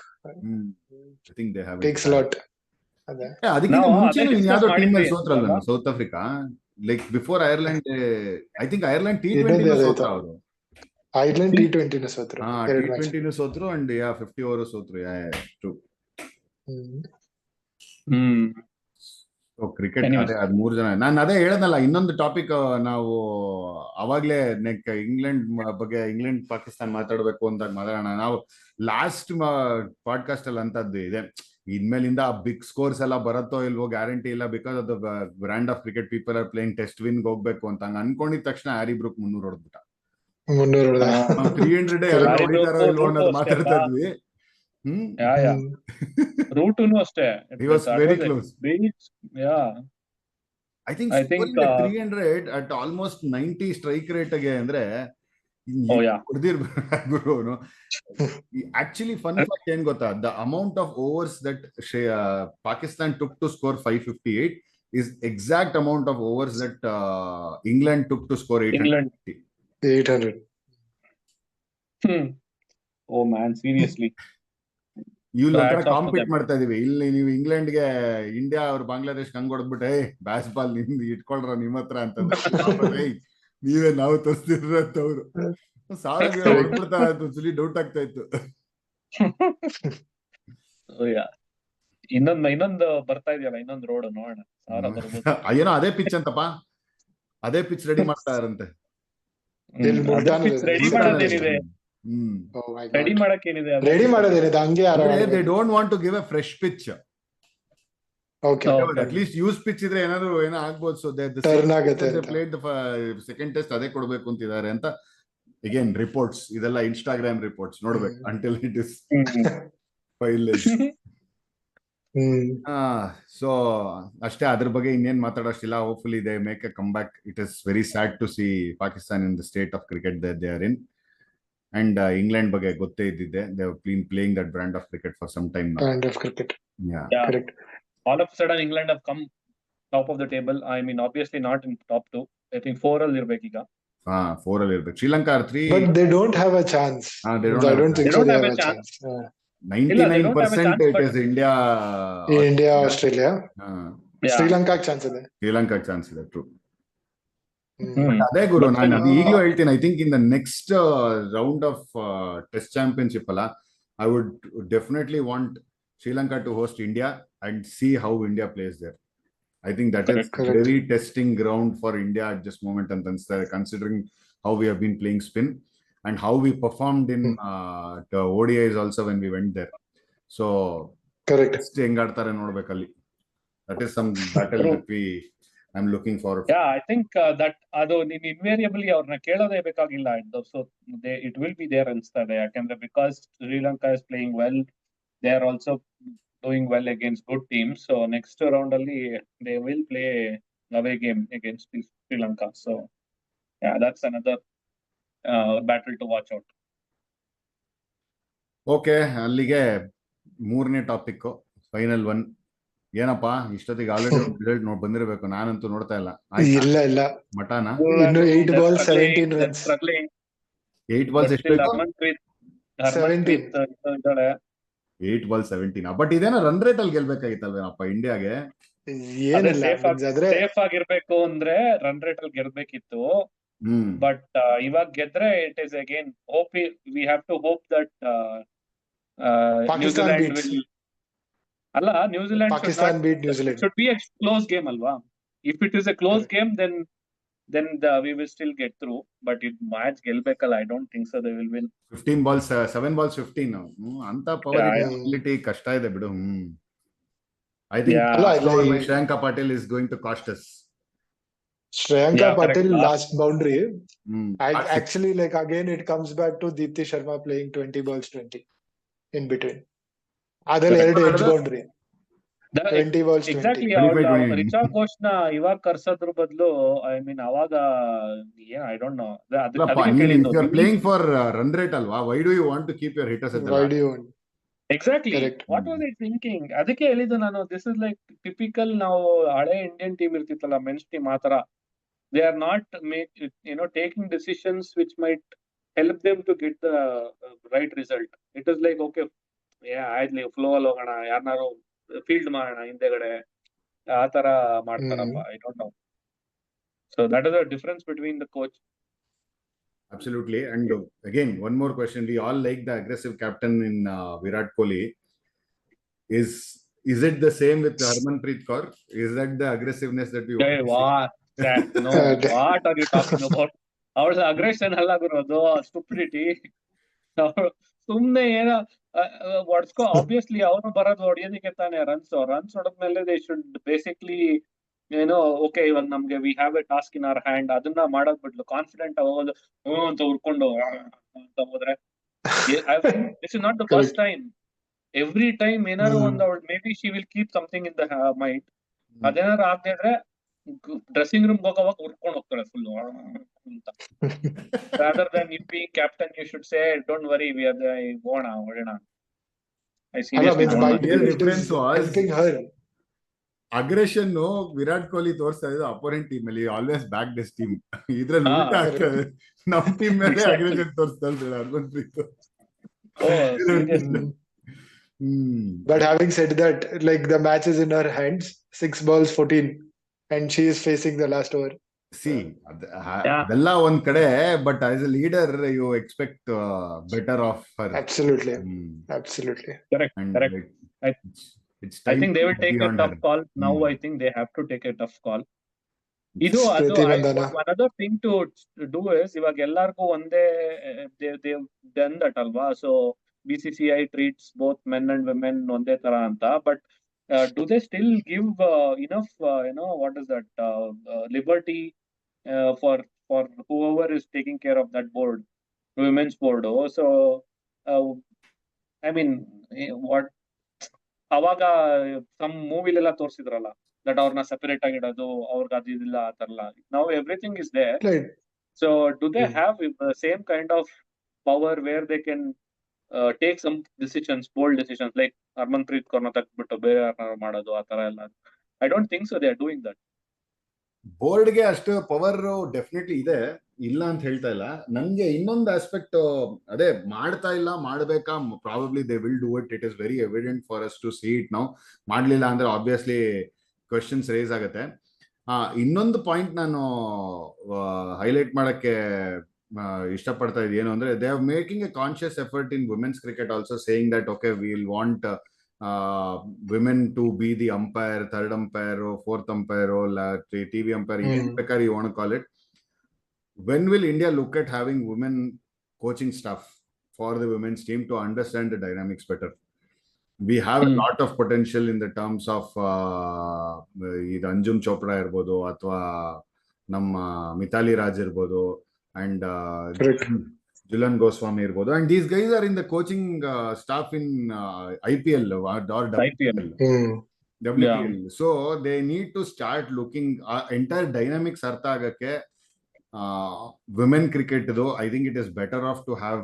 Speaker 1: I think they have
Speaker 3: takes a lot.
Speaker 1: ಅದಕ್ಕಿಂತ ಮುಂಚೆ ಇನ್ಯಾವುದೋ ಟೀಮ್ ಅಲ್ಲಿ ಸೋತ್ರಲ್ಲ South Africa. Like before Ireland, I think Ireland T20 ಸೋತ್ರ ಅವರು.
Speaker 3: ಐರ್ಲೆಂಡ್ T20 ಸೋತ್ರು.
Speaker 1: T20 ಸೋತ್ರು ಅಂಡ್ 50 ಓವರ್ ಸೋತ್ರು. ಕ್ರಿಕೆಟ್ ಅದ್ 3 ಜನ. ನಾನು ಅದೇ ಹೇಳದ್ನಲ್ಲ, ಇನ್ನೊಂದು ಟಾಪಿಕ್ ನಾವು ಅವಾಗ್ಲೇ ಇಂಗ್ಲೆಂಡ್ ಬಗ್ಗೆ, ಇಂಗ್ಲೆಂಡ್ ಪಾಕಿಸ್ತಾನ್ ಮಾತಾಡ್ಬೇಕು ಅಂತ ಮಾತಾಡೋಣ. ನಾವು ಲಾಸ್ಟ್ ಪಾಡ್ಕಾಸ್ಟ್ ಅಲ್ಲಿ ಅಂತದ್ದು ಇದೆ, ಇನ್ಮೇಲಿಂದ ಬಿಗ್ ಸ್ಕೋರ್ಸ್ ಎಲ್ಲ ಬರತ್ತೋ ಇಲ್ವೋ ಗ್ಯಾರಂಟಿ ಇಲ್ಲ, because of the brand of cricket people are playing test win ಹೋಗ್ಬೇಕು ಅಂತ ಹಂಗ ಅನ್ಕೊಂಡಿದ ತಕ್ಷಣ ಹ್ಯಾರಿ ಬ್ರೂಕ್ 300 ಹೊಡೆದ್ಬಿಟ್ಟ. 300 ಹೊಡಿತಾರೋ ಇಲ್ವೋ ಅನ್ನೋದು ಮಾತಾಡ್ತಾ ಇದ್ವಿ.
Speaker 2: ರೂಟುನು ಅಷ್ಟೇ.
Speaker 1: He was very close. I think 300 at almost 90 strike rate ಗೆ ಅಂದ್ರೆ ಹೊಡೆದಿರ್ಬೇಕು. Actually fun fact ಏನ್ ಗೊತ್ತಾ, the amount of overs that Pakistan took to score 558 is exact amount of overs that England took to score 800.
Speaker 2: Oh man, seriously.
Speaker 1: ಇವ್ರ compete ಮಾಡ್ತಾ ಇದೀವಿ ಇಲ್ಲಿ. ನೀವು ಇಂಗ್ಲೆಂಡ್ಗೆ India ಅವ್ರು ಬಾಂಗ್ಲಾದೇಶ್ ಹಂಗ್ ಹೊಡೆದ್ಬಿಟ್ಟೆ ಬ್ಯಾಸ್ ಬಾಲ್ ನಿಮ್ದು ಇಟ್ಕೊಳ್ರ ನಿಮ್ಮ ಹತ್ರ ಅಂತ ನೀವೇ ನಾವು ತೋರಿಸ್ತಿದ್ರ ಅಂತ ಅವ್ರು ಹೊಡ್ಬಿಡ್ತಾರ ಅಂತ ಸುಲಿ ಡೌಟ್ ಆಗ್ತಾ ಇತ್ತು.
Speaker 2: ಇನ್ನೊಂದು ಬರ್ತಾ ಇದೆಯಲ್ಲ, ಇನ್ನೊಂದು ರೋಡ್ ನೋಡೋಣ.
Speaker 1: ಏನೋ ಅದೇ ಪಿಚ್ ಅಂತಪ್ಪ, ಅದೇ ಪಿಚ್ ರೆಡಿ ಮಾಡ್ತಾ ಇರಂತೆ.
Speaker 2: ರೆಡಿ ಮಾಡಕ್ಕೇನಿದೆ,
Speaker 3: ಹಂಗೆ
Speaker 1: they don't want to give a fresh pitch.
Speaker 3: Okay.
Speaker 1: At least use pitch ಇದ್ರೆ ಏನಾದ್ರು ಏನೋ ಆಗ್ಬೋದು. So they played the second test ಅದೇ ಕೊಡ್ಬೇಕು ಅಂತಿದ್ದಾರೆ ಅಂತ. Again reports, ಇದೆಲ್ಲ Instagram reports ನೋಡ್ಬೇಕು until it is finalized. So ಅಷ್ಟೇ, ಅದ್ರ ಬಗ್ಗೆ ಇನ್ನೇನ್ ಮಾತಾಡೋಷ್ಟಿಲ್ಲ. Hopefully they make a comeback. It is very sad to see Pakistan in the state of cricket that they are in. And England ಬಗ್ಗೆ ಗೊತ್ತೇ ಇದ್ದಿದೆ, they have been playing that brand of cricket for some time now.
Speaker 3: Brand of cricket.
Speaker 1: Yeah.
Speaker 3: Correct.
Speaker 2: All of a sudden England have come top of the table. I mean obviously not in top 2. I think 4 ಅಲ್ಲಿ ಇರಬೇಕು ಈಗ.
Speaker 1: 4 ಅಲ್ಲಿ ಇರಬೇಕು. Sri Lanka 3.
Speaker 3: But they don't have a chance. I don't think so they have a chance.
Speaker 1: 99% it is India,
Speaker 3: Australia. Sri Lanka chance ಇದೆ.
Speaker 1: Sri Lanka chance ಇದೆ. True. ಅದೇ ಗುರು, ನಾನು ಅದು ಈಗಲೂ ಹೇಳ್ತೀನಿ. I think in the next round of test championship ಅಲ್ಲ, I would definitely want Sri Lanka to host India and see how India plays there. I think that is very testing ground for India at this moment ಅಂತ ಅನ್ಸ್ತಾರೆ, considering how we have been playing spin and how we performed in ODIs also when we went there. So test ಹೆಂಗ್ ಆಡ್ತಾರೆ ನೋಡ್ಬೇಕಲ್ಲಿ. That is some battle that we I'm looking forward.
Speaker 2: Yeah, I think that ado ನೀನು invariably ಅವ್ರನ್ನ ಕೇಳೋದೇ ಬೇಕಾಗಿಲ್ಲ. So it will be there ಅನ್ಸ್ತದೆ, ಯಾಕಂದ್ರೆ because Sri Lanka is playing well, they are also doing well against good teams. So next round ಅಲ್ಲಿ they will play away game against Sri Lanka. So yeah, that's another battle to watch out.
Speaker 1: Okay, ಅಲ್ಲಿಗೆ 3ನೇ topic final 1. ಏನಪ್ಪಾ ಇಷ್ಟೊತ್ತಿಗೆ already result ಬಂದಿರಬೇಕು, ನಾನಂತೂ ನೋಡ್ತಾ ಇಲ್ಲ.
Speaker 3: ಇಲ್ಲ
Speaker 1: ಮಟಾನ
Speaker 3: 8 balls 17 runs.
Speaker 1: 8 balls ಎಷ್ಟು ಬೇಕು? 8 balls 17. ಬಟ್ ಇದೇನೋ ರನ್ ರೇಟ್ ಅಲ್ಲಿ ಗೆಲ್ಬೇಕಾಗಿತ್ತಲ್ವೇನಪ್ಪ ಇಂಡಿಯಾಗೆ?
Speaker 2: ಸೇಫ್ ಆಗಿರ್ಬೇಕು ಅಂದ್ರೆ ರನ್ ರೇಟ್ ಅಲ್ಲಿ ಗೆಲ್ಬೇಕಿತ್ತು. ಬಟ್ ಇವಾಗ ಗೆದ್ರೆ it is again hope. We have to hope that New Zealand will ಅಲ್ಲ, New Zealand should be a close game ಅಲ್ವಾ? If it is a close game, then we will still get through. But if match ಗೆಲ್ಬೇಕಲ್ಲ, I don't think so they will win.
Speaker 1: 15 balls 7 balls 15 ಅಂತ power ability ಕಷ್ಟ ಇದೆ ಬಿಡು. I think Shanka Patel is going to cost us.
Speaker 3: Shreyanka
Speaker 2: Yeah, correct.
Speaker 3: Patil last boundary.
Speaker 1: That's it.
Speaker 3: Actually, like again, it comes back to Deepti Sharma playing 20 balls 20 in between. ಅದ್ರಲ್ಲಿ
Speaker 2: Correct.
Speaker 3: 2 edge boundary. 20 balls 20.
Speaker 2: Exactly
Speaker 1: 25,
Speaker 2: ಅವ್ಳ
Speaker 1: 20.
Speaker 2: ರಿಚಾ ಘೋಷ್ ನ ಇವಾಗ ಕರ್ಸೋದ್ರ ಬದಲು I mean ಅವಾಗ I don't no
Speaker 1: ಅಲ್ಲಪ್ಪ,
Speaker 2: ಅದಕ್ಕೆ
Speaker 1: ನೀನ್
Speaker 2: ಕೇಳಿದ್ದು
Speaker 1: if you are playing for run rate ಅಲ್ವಾ, why do you want to keep your hitters at the
Speaker 3: Why
Speaker 1: last?
Speaker 3: do you want?
Speaker 2: Exactly
Speaker 3: Correct.
Speaker 2: What was I thinking? ಅದಕ್ಕೆ ಹೇಳಿದ್ದು ನಾನು, this is like typical ನಾವು ಹಳೆ Indian team ಇರ್ತಿತ್ತಲ್ಲ, men's team, ಆತರ they are not taking decisions which might help them to get the right result. It is like okay ಆಯ್ತು flow ಅಲ್ಲಿ ಹೋಗೋಣ, ಯಾರನ್ನಾರು ಫೀಲ್ಡ್ ಮಾಡೋಣ ಹಿಂದೆಗಡೆ, ಆ ತರ ಮಾಡ್ತಾರಪ್ಪ. I don't know. So that is the difference between the coach.
Speaker 1: Absolutely. And again, one more question. We all like the aggressive captain in Virat Kohli. Is it the same with Harmanpreet Kaur? Is that the aggressiveness that we want to see?
Speaker 2: No, what are you talking about? ಅವಳ aggression ಅಲ್ಲ ಗುರೋದು, stupidity. ಸುಮ್ನೆ ಏನೋ ಹೊಡ್ಸ್ಕೊ. Obviously ಅವನು ಬರೋದು ಹೊಡಿಯೋದಕ್ಕೆ ತಾನೆ. Runs ಹೊಡೆದ್ಮೇಲೆ they should basically okay ಇವಾಗ ನಮ್ಗೆ we have a task in our hand, ಅದನ್ನ ಮಾಡೋದ್ ಬಿಡ್ಲು ಕಾನ್ಫಿಡೆಂಟ್ ಹೋಗೋದು ಅಂತ ಉರ್ಕೊಂಡು ಅಂತ ಹೋದ್ರೆ, this is not the first time. Every time ಏನಾರು ಒಂದು may be she will keep something in the mind. ಅದೇನಾರು ಆಗದೆ ಇದ್ರೆ ಡ್ರೆಸ್ಸಿಂಗ್ ರೂಮ್ ಹೋಗೋವಾಗ ಉರ್ಕೊಂಡು ಹೋಗ್ತಾಳೆ ಫುಲ್ ಅಂತ. Rather than you being captain, you should say don't worry, we are ಹೋಗೋಣ ಹೊಡೋಣ. I seriously
Speaker 1: difference was
Speaker 3: helping her.
Speaker 1: Aggression Virat Kohli ತೋರಿಸ್ತಾ ಇದ್ದು ಅಪೋನೆಂಟ್ ಟೀಮ್ ಅಲ್ಲಿ, ಆಲ್ವೇಸ್ ಬ್ಯಾಕ್ ದಿಸ್ ಟೀಮ್. ಇದ್ರಲ್ಲಿ ಉಲ್ಟಾ ಆಗ್ತದೆ, ನಮ್ ಟೀಮ್ ಮೇಲೆ ಅಗ್ರೆಷನ್ ತೋರಿಸ್ತಾ ಇದ್ದಾರೆ Harmanpreet.
Speaker 3: But having said that, like the match is in her hands, 6 balls 14, and she is facing the last over.
Speaker 1: ಅದೆಲ್ಲ ಒಂದ್ ಕಡೆ, but as a leader you expect better of her.
Speaker 3: Absolutely.
Speaker 2: Correct. I think they will take a tough call. Now I think they have to take a tough call. Another thing to do is, ಇವಾಗ ಎಲ್ಲಾರ್ಗೂ ಒಂದೇ, they've done that ಅಲ್ವಾ. So BCCI treats both men and women ಒಂದೇ ತರ ಅಂತ. But do they still give enough what is that liberty for whoever is taking care of that board, women's board? So I mean, what ಅವಾಗ some ಮೂವಿಲೆಲ್ಲ ತೋರಿಸಿದ್ರಲ್ಲ, that ಅವ್ರನ್ನ separate ಆಗಿಡೋದು, ಅವ್ರಿಗೆ ಅದು ಇದಿಲ್ಲ ಆ ತರ ಎಲ್ಲ. Now everything is there. So do they have same kind of power where they can take some decisions, bold decisions, like Harmanpreet ಕೌರ್ನ ತೆಗ್ದ್ಬಿಟ್ಟು ಬೇರೆ ಯಾರನ್ನಾರು ಮಾಡೋದು, ಆ ತರ ಎಲ್ಲ? I don't think so they are doing that.
Speaker 1: ಬೋರ್ಡ್ಗೆ ಅಷ್ಟು ಪವರ್ ಡೆಫಿನೆಟ್ಲಿ ಇದೆ, ಇಲ್ಲ ಅಂತ ಹೇಳ್ತಾ ಇಲ್ಲ. ನನ್ಗೆ ಇನ್ನೊಂದು ಆಸ್ಪೆಕ್ಟ್, ಅದೇ ಮಾಡ್ತಾ ಇಲ್ಲ, ಮಾಡ್ಬೇಕಾ, probably they will do it. It is very evident for us to see it. ನಾವು ಮಾಡ್ಲಿಲ್ಲ ಅಂದ್ರೆ ಆಬ್ವಿಯಸ್ಲಿ ಕ್ವೆಶನ್ಸ್ ರೇಸ್ ಆಗುತ್ತೆ. ಇನ್ನೊಂದು ಪಾಯಿಂಟ್ ನಾನು ಹೈಲೈಟ್ ಮಾಡಕ್ಕೆ ಇಷ್ಟಪಡ್ತಾ ಇದ್ದೀನಿ, ಏನು ಅಂದ್ರೆ, they are making a conscious effort in women's cricket also, saying that okay we will want women to be the umpire, third umpire, fourth umpire, TV umpire, ಬೇಕಾದ್ರೆ you want to call it. When will India look at having women coaching staff for the women's team to understand the dynamics better? We have a lot of potential in the terms of ಇದು ಅಂಜುಮ್ ಚೋಪ್ರಾ ಇರ್ಬೋದು, ಅಥವಾ ನಮ್ಮ ಮಿತಾಲಿ ರಾಜ್ ಇರ್ಬೋದು, and Julan Goswami irbodu, and these guys are in the coaching staff in IPL or WPL. WPL. So they need to start looking entire dynamics artha agakke. Women cricket though, I think it is better off to have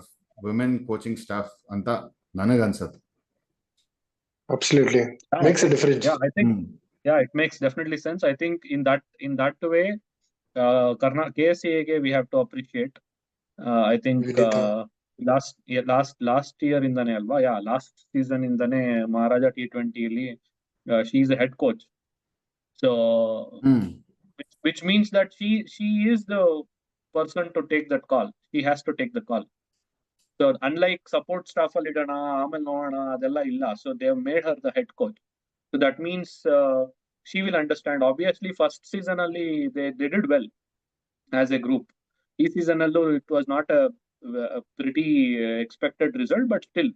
Speaker 1: women coaching staff anta nanage ansate.
Speaker 3: Absolutely. Makes a difference.
Speaker 2: Yeah, I think it makes definitely sense. I think in that way, KSCA we have to appreciate. I think last year ಇಂದಾನೆ ಅಲ್ವಾ, last season ಇಂದಾನೆ ಮಹಾರಾಜ T20 ಅಲ್ಲಿ she is a head coach. So which means that she is the person to take that call. She has to take the call. So unlike support staff ಅಲ್ಲಿ ಇಡೋಣ ಆಮೇಲೆ ನೋಡೋಣ ಅದೆಲ್ಲ ಇಲ್ಲ. So they have made her the head coach. So that means she will understand. Obviously first season ಅಲ್ಲಿ they did well as a group. ಈ season ಅಲ್ಲೂ it was not a pretty expected result, but still,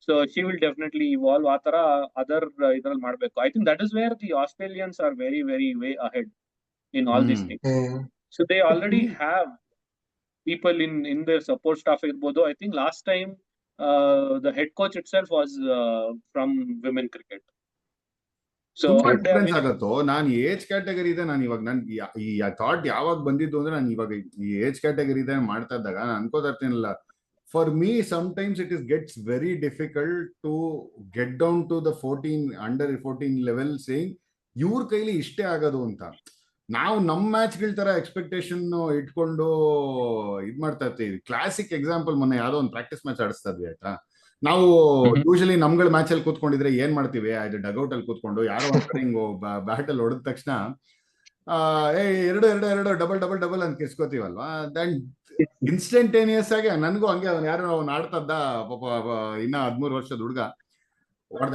Speaker 2: so she will definitely evolve. ಆ ತರ other ಇದ್ರಲ್ಲಿ ಮಾಡ್ಬೇಕು. I think that is where the Australians are very very way ahead. in all these things. So they already have people in their support staff irbodu. I think last time the head coach itself was from women cricket. So
Speaker 1: ತುಂಬಾ
Speaker 2: and they are
Speaker 1: difference
Speaker 2: very
Speaker 1: ಆಗತ್ತೋ. ನಾನು age category ಇದೆ, ನಾನು ಇವಾಗ ಈ thought ಯಾವಾಗ ಬಂದಿದ್ದು ಅಂದ್ರೆ, ನಾನು ಇವಾಗ ಈ ಏಜ್ ಕ್ಯಾಟಗರಿ ಇದೆ ಮಾಡ್ತಾ ಇದ್ದಾಗ ನಾನು ಅನ್ಕೋತಾ ಇರ್ತೀನಲ್ಲ, for me sometimes it is gets very difficult to get down to the 14 under 14 level, saying ಇವ್ರ ಕೈಲಿ ಇಷ್ಟೇ ಆಗೋದು ಅಂತ. ನಾವು ನಮ್ಮ ಮ್ಯಾಚ್ಗಳ ತರ ಎಕ್ಸ್ಪೆಕ್ಟೇಷನ್ ಇಟ್ಕೊಂಡು ಇದ್ ಮಾಡ್ತಾ ಇರ್ತೀವಿ. ಕ್ಲಾಸಿಕ್ ಎಕ್ಸಾಂಪಲ್, ಮೊನ್ನೆ ಯಾವ್ದೋ ಒಂದು ಪ್ರಾಕ್ಟೀಸ್ ಮ್ಯಾಚ್ ಆಡಿಸ್ತಾ ಇದ್ವಿ ಆಯ್ತಾ. ನಾವು ಯೂಶಲಿ ನಮ್ಗಳ ಮ್ಯಾಚ್ ಅಲ್ಲಿ ಕೂತ್ಕೊಂಡಿದ್ರೆ ಏನ್ ಮಾಡ್ತೀವಿ, ಅದು ಡಗ್ಔಟ್ ಅಲ್ಲಿ ಕೂತ್ಕೊಂಡು ಯಾರೋ ಒಂದ್ ಹಿಂಗ್ ಬ್ಯಾಟ್ ಅಲ್ಲಿ ಹೊಡೆದ ತಕ್ಷಣ ಎರಡು ಎರಡು ಎರಡು ಡಬಲ್ ಡಬಲ್ ಡಬಲ್ ಅಂತ ಕಿಸ್ಕೋತೀವಲ್ವಾ. ದೆನ್ ಇನ್ಸ್ಟಂಟೇನಿಯಸ್ ಆಗಿ ನನಗೂ ಹಂಗೆ ಅವ್ನು ಯಾರೋ ಅವ್ನು ಆಡ್ತಾ ಇದ್ದ ಪಾಪ, ಇನ್ನ 13 ವರ್ಷದ ಹುಡುಗ,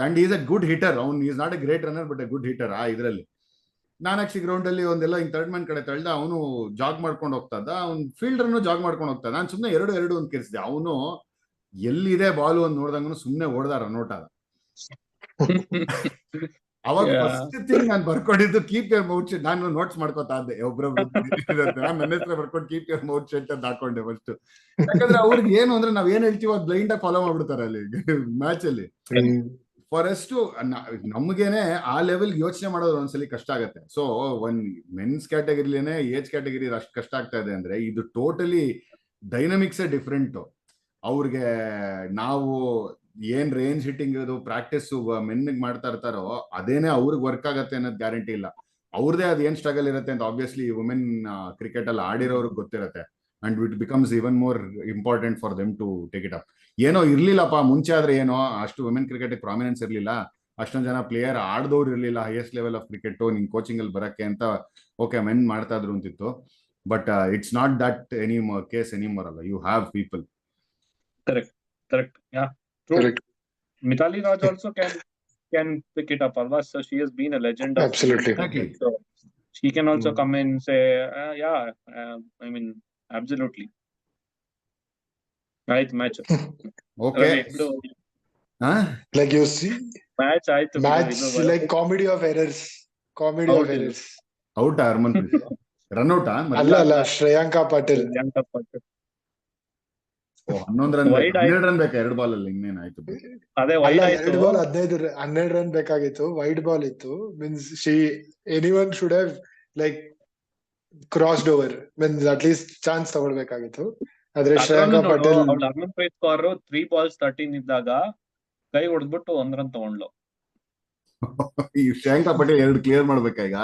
Speaker 1: and is a good hitter. ಅವ್ನು is not a great runner but a good hitter. ಆ ಇದ್ರಲ್ಲಿ ನಾನಾಕ್ಷಿ ಗ್ರೌಂಡ್ ಅಲ್ಲಿ ಒಂದೆಲ್ಲ ಹಿಂಗ್ ಥರ್ಡ್ ಮ್ಯಾನ್ ಕಡೆ ತಳ್ದ, ಅವನು ಜಾಗ್ ಮಾಡ್ಕೊಂಡು ಹೋಗ್ತಾ ಇದ್ದ, ಅವ್ನು ಫೀಲ್ಡರ್ನು ಜಾಗ್ ಮಾಡ್ಕೊಂಡು ಹೋಗ್ತಾ. ನಾನು ಸುಮ್ಮನೆ ಎರಡು ಎರಡು ಅಂತ ಕಿರ್ಸಿದೆ. ಅವನು ಎಲ್ಲಿದೆ ಬಾಲು ಅಂತ ನೋಡ್ದಂಗೂ ಸುಮ್ಮನೆ ಓಡ್ದ, ರನ್ಔಟ್ ಆದ. ಅವಾಗ ಫಸ್ಟ್ ಥಿಂಗ್ ನಾನು ಬರ್ಕೊಂಡಿದ್ದು ಕೀಪ್ ಯರ್ ಮೌತ್ ಶೆಟ್. ನಾನು ನೋಟ್ಸ್ ಮಾಡ್ಕೋತಾ ಇದ್ದೆ, ಒಬ್ರೊಬ್ರು ನಾನು ನನ್ನ ಹೆಸರು ಬರ್ಕೊಂಡು ಕೀಪ್ ಯರ್ ಮೌತ್ ಶೆಟ್ ಅಂತ ಹಾಕೊಂಡೆ ಫಸ್ಟ್. ಯಾಕಂದ್ರೆ ಅವ್ರಿಗೆ ಏನು ಅಂದ್ರೆ ನಾವ್ ಏನ್ ಹೇಳ್ತೀವಿ ಅದು ಬ್ಲೈಂಡ್ ಆಗಿ ಫಾಲೋ ಮಾಡ್ಬಿಡ್ತಾರೆ ಅಲ್ಲಿ ಮ್ಯಾಚ್ ಅಲ್ಲಿ. ಫಾರ್ ಎಷ್ಟು ನಮ್ಗೇನೆ ಆ ಲೆವೆಲ್ ಯೋಚನೆ ಮಾಡೋದು ಒಂದ್ಸಲಿ ಕಷ್ಟ ಆಗತ್ತೆ. ಸೊ ಒಂದ್ ಮೆನ್ಸ್ ಕ್ಯಾಟಗರಿಲೇನೆ ಏಜ್ ಕ್ಯಾಟಗರಿ ಅಷ್ಟು ಕಷ್ಟ ಆಗ್ತಾ ಇದೆ ಅಂದ್ರೆ, ಇದು ಟೋಟಲಿ ಡೈನಮಿಕ್ಸ್ ಡಿಫ್ರೆಂಟ್. ಅವ್ರಿಗೆ ನಾವು ಏನ್ ರೇಂಜ್ ಹಿಟ್ಟಿಂಗ್ ಅದು ಪ್ರಾಕ್ಟೀಸ್ ಮೆನ್ನಿಗೆ ಮಾಡ್ತಾ ಇರ್ತಾರೋ ಅದೇನೆ ಅವ್ರಿಗೆ ವರ್ಕ್ ಆಗತ್ತೆ ಅನ್ನೋದು ಗ್ಯಾರಂಟಿ ಇಲ್ಲ. ಅವ್ರದೇ ಅದ್ ಏನ್ ಸ್ಟ್ರಗಲ್ ಇರುತ್ತೆ ಅಂತ ಆಬ್ವಿಯಸ್ಲಿ ವುಮೆನ್ ಕ್ರಿಕೆಟ್ ಅಲ್ಲಿ ಆಡಿರೋರ್ಗೆ ಗೊತ್ತಿರತ್ತೆ. And it becomes even more important for them to take it up. ಏನೋ ಇರ್ಲಿಲ್ಲಪ್ಪ ಮುಂಚೆ ಆದ್ರೆ, ಏನೋ ಅಷ್ಟು ವುಮೆನ್ ಕ್ರಿಕೆಟ್ ಪ್ರಾಮಿನೆನ್ಸ್ ಇರ್ಲಿಲ್ಲ, ಅಷ್ಟೊಂದು ಜನ ಪ್ಲೇಯರ್ ಆಡ್ದವ್ರು ಇರ್ಲಿಲ್ಲ ಹೈಯೆಸ್ಟ್ ಲೆವೆಲ್ ಆಫ್ ಕ್ರಿಕೆಟ್ ನಿನ್ ಕೋಚಿಂಗ್ ಅಲ್ಲಿ ಬರಕ್ಕೆ ಅಂತ. ಓಕೆ, ಮೆನ್ ಮಾಡ್ತಾ ಇದ್ರು ಅಂತಿತ್ತು, but it's not that any case anymore ಅಲ್ಲ. You have people.
Speaker 2: Correct. Yeah, true. Correct. Mithali Raj also can pick it up, alva. So she has been a legend.
Speaker 3: Absolutely.
Speaker 2: So she can also come in and say, yeah, I mean, absolutely. Right, match.
Speaker 1: Okay.
Speaker 3: Like you see,
Speaker 2: match
Speaker 3: like comedy of errors.
Speaker 1: Out Harmanpreet. Run out
Speaker 3: ಅಲ್ಲ Shreyanka Patil.
Speaker 1: 12 run ಬೇಕಾ 2 ball ಅಲ್ಲಿ? ಇನ್ನೇನಾಯ್ತು?
Speaker 2: ಅದೇ
Speaker 3: 2 ball 12 run ಬೇಕಾಗಿತ್ತು. Wide ball ಇತ್ತು. Means anyone should have like crossed over. Means at least chance ತಗೊಳ್ಬೇಕಾಗಿತ್ತು. ಆದ್ರೆ Shreyanka Patil
Speaker 2: Harmanpreet Kaur 3 balls 13 ಇದ್ದಾಗ ಕೈ ಹೊಡೆದ್ಬಿಟ್ಟು 1 ರನ್ ತಗೊಂಡ್ಲು.
Speaker 1: ಈ ಶ್ರೇಯಾಂಕಾ ಪಾಟೀಲ್ 2 ಕ್ಲಿಯರ್ ಮಾಡ್ಬೇಕಾ ಈಗ?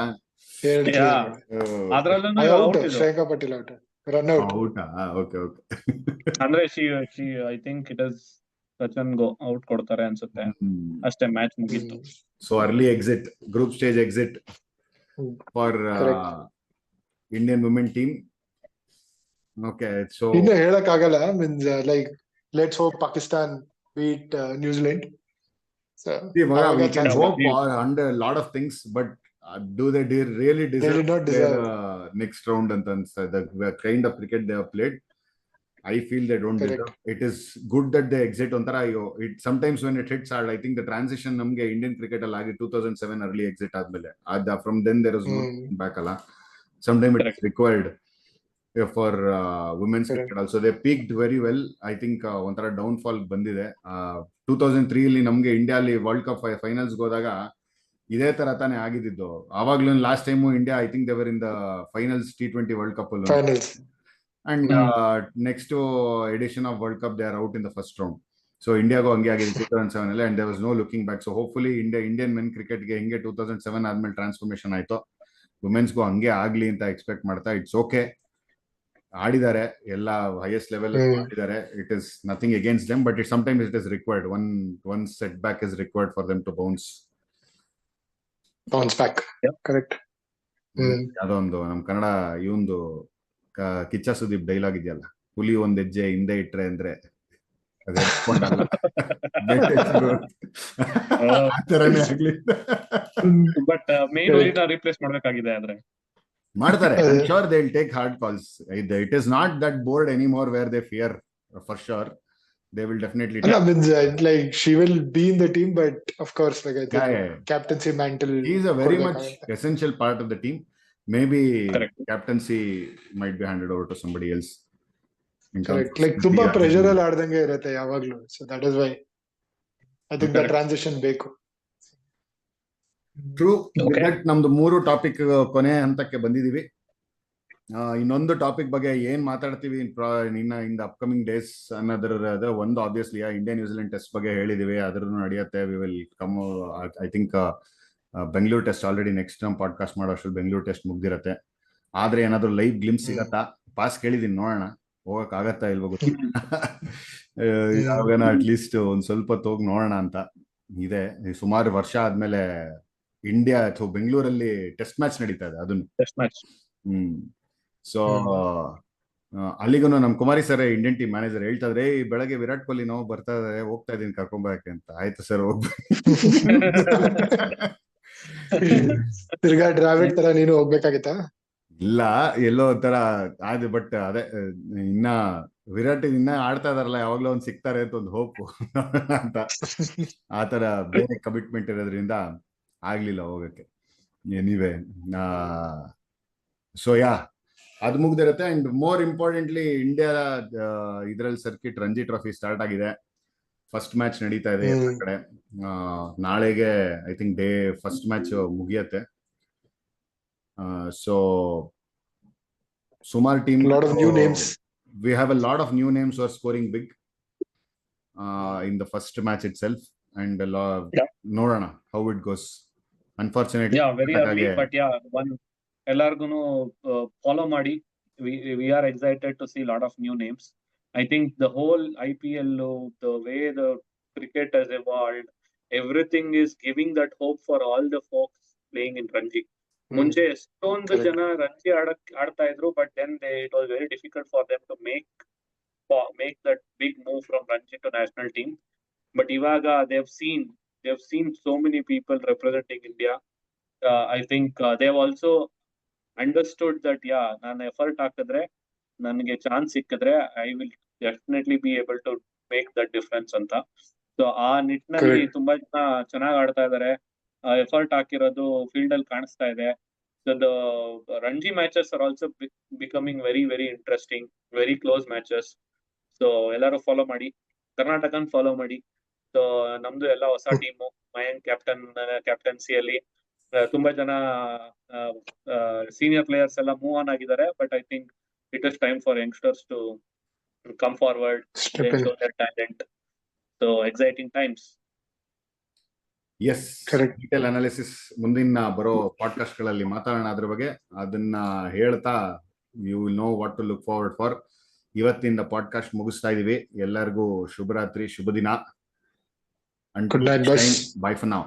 Speaker 2: ಅದ್ರಲ್ಲೂ
Speaker 3: Shreyanka Patil out, run out.
Speaker 1: Okay
Speaker 2: ಅಂದ್ರೆ I think it is touch and go, out ಕೊಡ್ತಾರೆ ಅನ್ಸುತ್ತೆ ಅಷ್ಟೇ, ಮ್ಯಾಚ್ ಮುಗೀತು.
Speaker 1: So early exit, group stage exit for Indian women team. Okay, so
Speaker 3: ಇನ್ನು ಹೇಳಕ್ ಆಗಲ್ಲ. Means like let's hope Pakistan beat New Zealand.
Speaker 1: we can hope under a lot of things, but do they really deserve their next round and the kind of cricket they have played? I feel they don't deserve. It is good that they exit ontara. It sometimes when it hits hard, I think the transition namge Indian cricket ಅಲ್ಲಿ ಆಗಿ 2007 early exit ಆದ್ಮೇಲೆ from then there is no back ಅಲ್ಲ. Sometimes it is required for women's cricket also. They peaked very well. I think ಒಂಥರ downfall ಬಂದಿದೆ. 2003 ಅಲ್ಲಿ ನಮ್ಗೆ India ಅಲ್ಲಿ world cup finals ಹೋದಾಗ ಇದೇ ತರ ತಾನೇ ಆಗಿದ್ದು. ಆವಾಗ್ಲೂ last time India I think they were in the finals T20 world cup ಅಲ್ಲಿ. And next edition of world cup they are out in the first round. So ಇಂಡಿಯಾಗೂ ಹಂಗೆ ಆಗಿದೆ 2007 ಅಲ್ಲಿ. And there was no looking back. So hopefully Indian men ಕ್ರಿಕೆಟ್ಗೆ ಹೆಂಗೆ 2007 ಆದ್ಮೇಲೆ transformation ಆಯ್ತು, ವುಮೆನ್ಸ್ಗೂ ಹಂಗೆ ಆಗ್ಲಿ ಅಂತ ಎಕ್ಸ್ಪೆಕ್ಟ್ ಮಾಡ್ತಾ. ಇಟ್ಸ್ ಓಕೆ, ಆಡಿದ್ದಾರೆ, ಎಲ್ಲ ಹೈಯೆಸ್ಟ್ ಲೆವೆಲ್ ಆಡಿದ್ದಾರೆ. It is nothing against them, but sometimes it is required. One setback is required for them to bounce
Speaker 3: back. Correct.
Speaker 1: ಅದೊಂದು ನಮ್ ಕನ್ನಡ ಇವಂದು ಕಿಚ್ಚ ಸುದೀಪ್ ಡೈಲಾಗ್ ಇದೆಯಲ್ಲ, ಹುಲಿ ಒಂದ್ ಹೆಜ್ಜೆ ಹಿಂದೆ ಇಟ್ರೆ ಅಂದ್ರೆ ಅದು ಎತ್ಕೊಂಡಲ್ಲ, ಆ ತರನೇ ಆಗ್ಲಿ.
Speaker 2: ಬಟ್ ಮೇನ್ ರಿಪ್ಲೇಸ್ ಮಾಡ್ಬೇಕಾಗಿದೆ ಆದ್ರೆ
Speaker 1: ಮಾಡ್ತಾರೆ. I'm sure they'll take hard calls. It is not that board anymore where they fear, for sure. They will definitely
Speaker 3: like she will be in the team, but of course like I think captaincy mantle,
Speaker 1: he is a very much essential part of the team. maybe
Speaker 2: Correct.
Speaker 1: captaincy might be handed over to somebody else.
Speaker 3: Correct. Like ತುಂಬಾ pressure ಅಲ್ಲಿ ಆಡ್ದಂಗೆ ಇರುತ್ತೆ ಯಾವಾಗ್ಲೂ. So that is why I think the transition ಬೇಕು.
Speaker 1: True. With that ನಮ್ದು 3 topic ಕೊನೆ ಹಂತಕ್ಕೆ ಬಂದಿದೀವಿ. ಇನ್ನೊಂದು ಟಾಪಿಕ್ ಬಗ್ಗೆ ಏನ್ ಮಾತಾಡ್ತೀವಿ ಇನ್ ದ ಅಪ್ಕಮಿಂಗ್ ಡೇಸ್ ಅನ್ನೋದ್ರ ಒಂದು ಆಬ್ವಿಯಸ್ಲಿ ಇಂಡಿಯಾ ನ್ಯೂಜಿಲೆಂಡ್ ಟೆಸ್ಟ್ ಬಗ್ಗೆ ಹೇಳಿದೀವಿ, ಅದ್ರೂ ನಡೆಯುತ್ತೆ. We will come, I think Bengaluru test already next ನಮ್ಮ ಪಾಡ್ಕಾಸ್ಟ್ ಮಾಡೋ ಅಷ್ಟು ಬೆಂಗಳೂರು ಟೆಸ್ಟ್ ಮುಗ್ದಿರತ್ತೆ. ಆದ್ರೆ ಏನಾದ್ರು ಲೈವ್ ಗ್ಲಿಮ್ಸ್ ಸಿಗತ್ತಾ? ಪಾಸ್ ಕೇಳಿದೀನಿ, ನೋಡೋಣ ಹೋಗಕ್ ಆಗತ್ತಾ ಇಲ್ವೋ ಗೊತ್ತಿಲ್ಲ. ಯಾವಾಗನ ಅಟ್ಲೀಸ್ಟ್ ಒಂದ್ ಸ್ವಲ್ಪ ಹೋಗಿ ನೋಡೋಣ ಅಂತ ಇದೆ. ಸುಮಾರು ವರ್ಷ ಆದ್ಮೇಲೆ ಇಂಡಿಯಾ ಅಥವಾ ಬೆಂಗಳೂರಲ್ಲಿ ಟೆಸ್ಟ್ ಮ್ಯಾಚ್ ನಡೀತಾ ಇದೆ, ಅದನ್ನು
Speaker 2: ಟೆಸ್ಟ್ ಮ್ಯಾಚ್.
Speaker 1: ಸೊ ಅಲ್ಲಿಗೂ ನಮ್ ಕುಮಾರಿ ಸರ್ ಇಂಡಿಯನ್ ಟೀಮ್ ಮ್ಯಾನೇಜರ್ ಹೇಳ್ತಾ ಇದ್ರೆ, ಬೆಳಗ್ಗೆ ವಿರಾಟ್ ಕೊಹ್ಲಿ ನಾವು ಬರ್ತಾ ಇದಾರೆ, ಹೋಗ್ತಾ ಇದೀನಿ ಕರ್ಕೊಂಬರಕ್ಕೆ ಅಂತ. ಆಯ್ತು ಸರ್
Speaker 3: ತಿರ್ಗಾ ಡ್ರಾವಿಡ್ ತರ ನೀನು ಹೋಗ್ಬೇಕಾಗಿತ್ತಾ?
Speaker 1: ಇಲ್ಲ, ಎಲ್ಲೋ ಒಂಥರ ಆಯ್ತು. ಬಟ್ ಅದೇ ಇನ್ನ ವಿರಾಟ್ ಇನ್ನ ಆಡ್ತಾ ಇದಾರಲ್ಲ, ಯಾವಾಗ್ಲೂ ಒಂದ್ ಸಿಗ್ತಾರೆ ಅಂತ ಒಂದು ಹೋಪ್ ಅಂತ. ಆತರ ಬೇರೆ ಕಮಿಟ್ಮೆಂಟ್ ಇರೋದ್ರಿಂದ ಆಗ್ಲಿಲ್ಲ ಹೋಗಕ್ಕೆ. ಎನಿವೇ, ಸೊ ಅದು ಮುಗ್ದಿರುತ್ತೆ. ಅಂಡ್ ಮೋರ್ ಇಂಪಾರ್ಟೆಂಟ್ಲಿ ಇಂಡಿಯಾ ಇದ್ರಲ್ಲಿ ಸರ್ಕಿಟ್ ರಂಜಿ ಟ್ರೋಫಿ ಸ್ಟಾರ್ಟ್ ಆಗಿದೆ. ಫಸ್ಟ್ ಮ್ಯಾಚ್ ನಡೀತಾ ಇದೆ ಎಲ್ಲ ಕಡೆ. ನಾಳೆಗೆ ಐ ಥಿಂಕ್ ಫಸ್ಟ್ ಮ್ಯಾಚ್ ಮುಗಿಯತ್ತೆ. ಸೊ ಸುಮಾರು team, we have a lot of new names who are scoring big in the first match itself, and ನೋಡೋಣ how it goes. Unfortunately,
Speaker 2: very early, but one ಎಲ್ಲಾರ್ಗುನು follow ಮಾಡಿ. We are excited to see a lot of new names. I think the whole IPL, the way the cricket has evolved, everything is giving that hope for all the folks playing in Ranji. ಮುಂಚೆ ಎಷ್ಟೊಂದು ಜನ ರಂಜಿ ಆಡ್ತಾ ಇದ್ರು, but then it was very difficult for them to make that big move from Ranji to national team. But ಇವಾಗ they have seen so many people representing India. I think they have also understood that ನಾನು effort ಹಾಕಿದ್ರೆ, ನನಗೆ chance ಸಿಕ್ಕಿದ್ರೆ, I will definitely be able to make that difference ಅಂತ. So ಆ ನಿಟ್ಟಿನಲ್ಲಿ ತುಂಬಾ ಜನ ಚೆನ್ನಾಗಿ ಆಡ್ತಾ ಇದಾರೆ. ಎಫರ್ಟ್ ಹಾಕಿರೋದು ಫೀಲ್ಡ್ ಅಲ್ಲಿ ಕಾಣಿಸ್ತಾ ಇದೆ. So the Ranji matches are also becoming very very interesting, very close matches. So ಎಲ್ಲರೂ ಫಾಲೋ ಮಾಡಿ, ಕರ್ನಾಟಕನ್ ಫಾಲೋ ಮಾಡಿ. ಸೊ ನಮ್ದು ಎಲ್ಲ ಹೊಸ ಟೀಮು, ಮಯಾಂಕ್ ಕ್ಯಾಪ್ಟನ್ಸಿಯಲ್ಲಿ ತುಂಬಾ ಜನ ಸೀನಿಯರ್ ಪ್ಲೇಯರ್ಸ್ ಎಲ್ಲ ಮೂವ್ ಆನ್ ಆಗಿದ್ದಾರೆ. But I think it is time for youngsters to come forward, show their talent. So exciting times.
Speaker 1: Yes, detail analysis ಮುಂದಿನ ಬರೋ ಪಾಡ್ಕಾಸ್ಟ್ ಗಳಲ್ಲಿ ಮಾತಾಡೋಣ ಅದ್ರ ಬಗ್ಗೆ. ಅದನ್ನ ಹೇಳ್ತಾ you will know what to look forward for. ಇವತ್ತಿಂದ ಪಾಡ್ಕಾಸ್ಟ್ ಮುಗಿಸ್ತಾ ಇದೀವಿ. ಎಲ್ಲರಿಗೂ ಶುಭರಾತ್ರಿ, ಶುಭ ದಿನ. Good night, bye for now.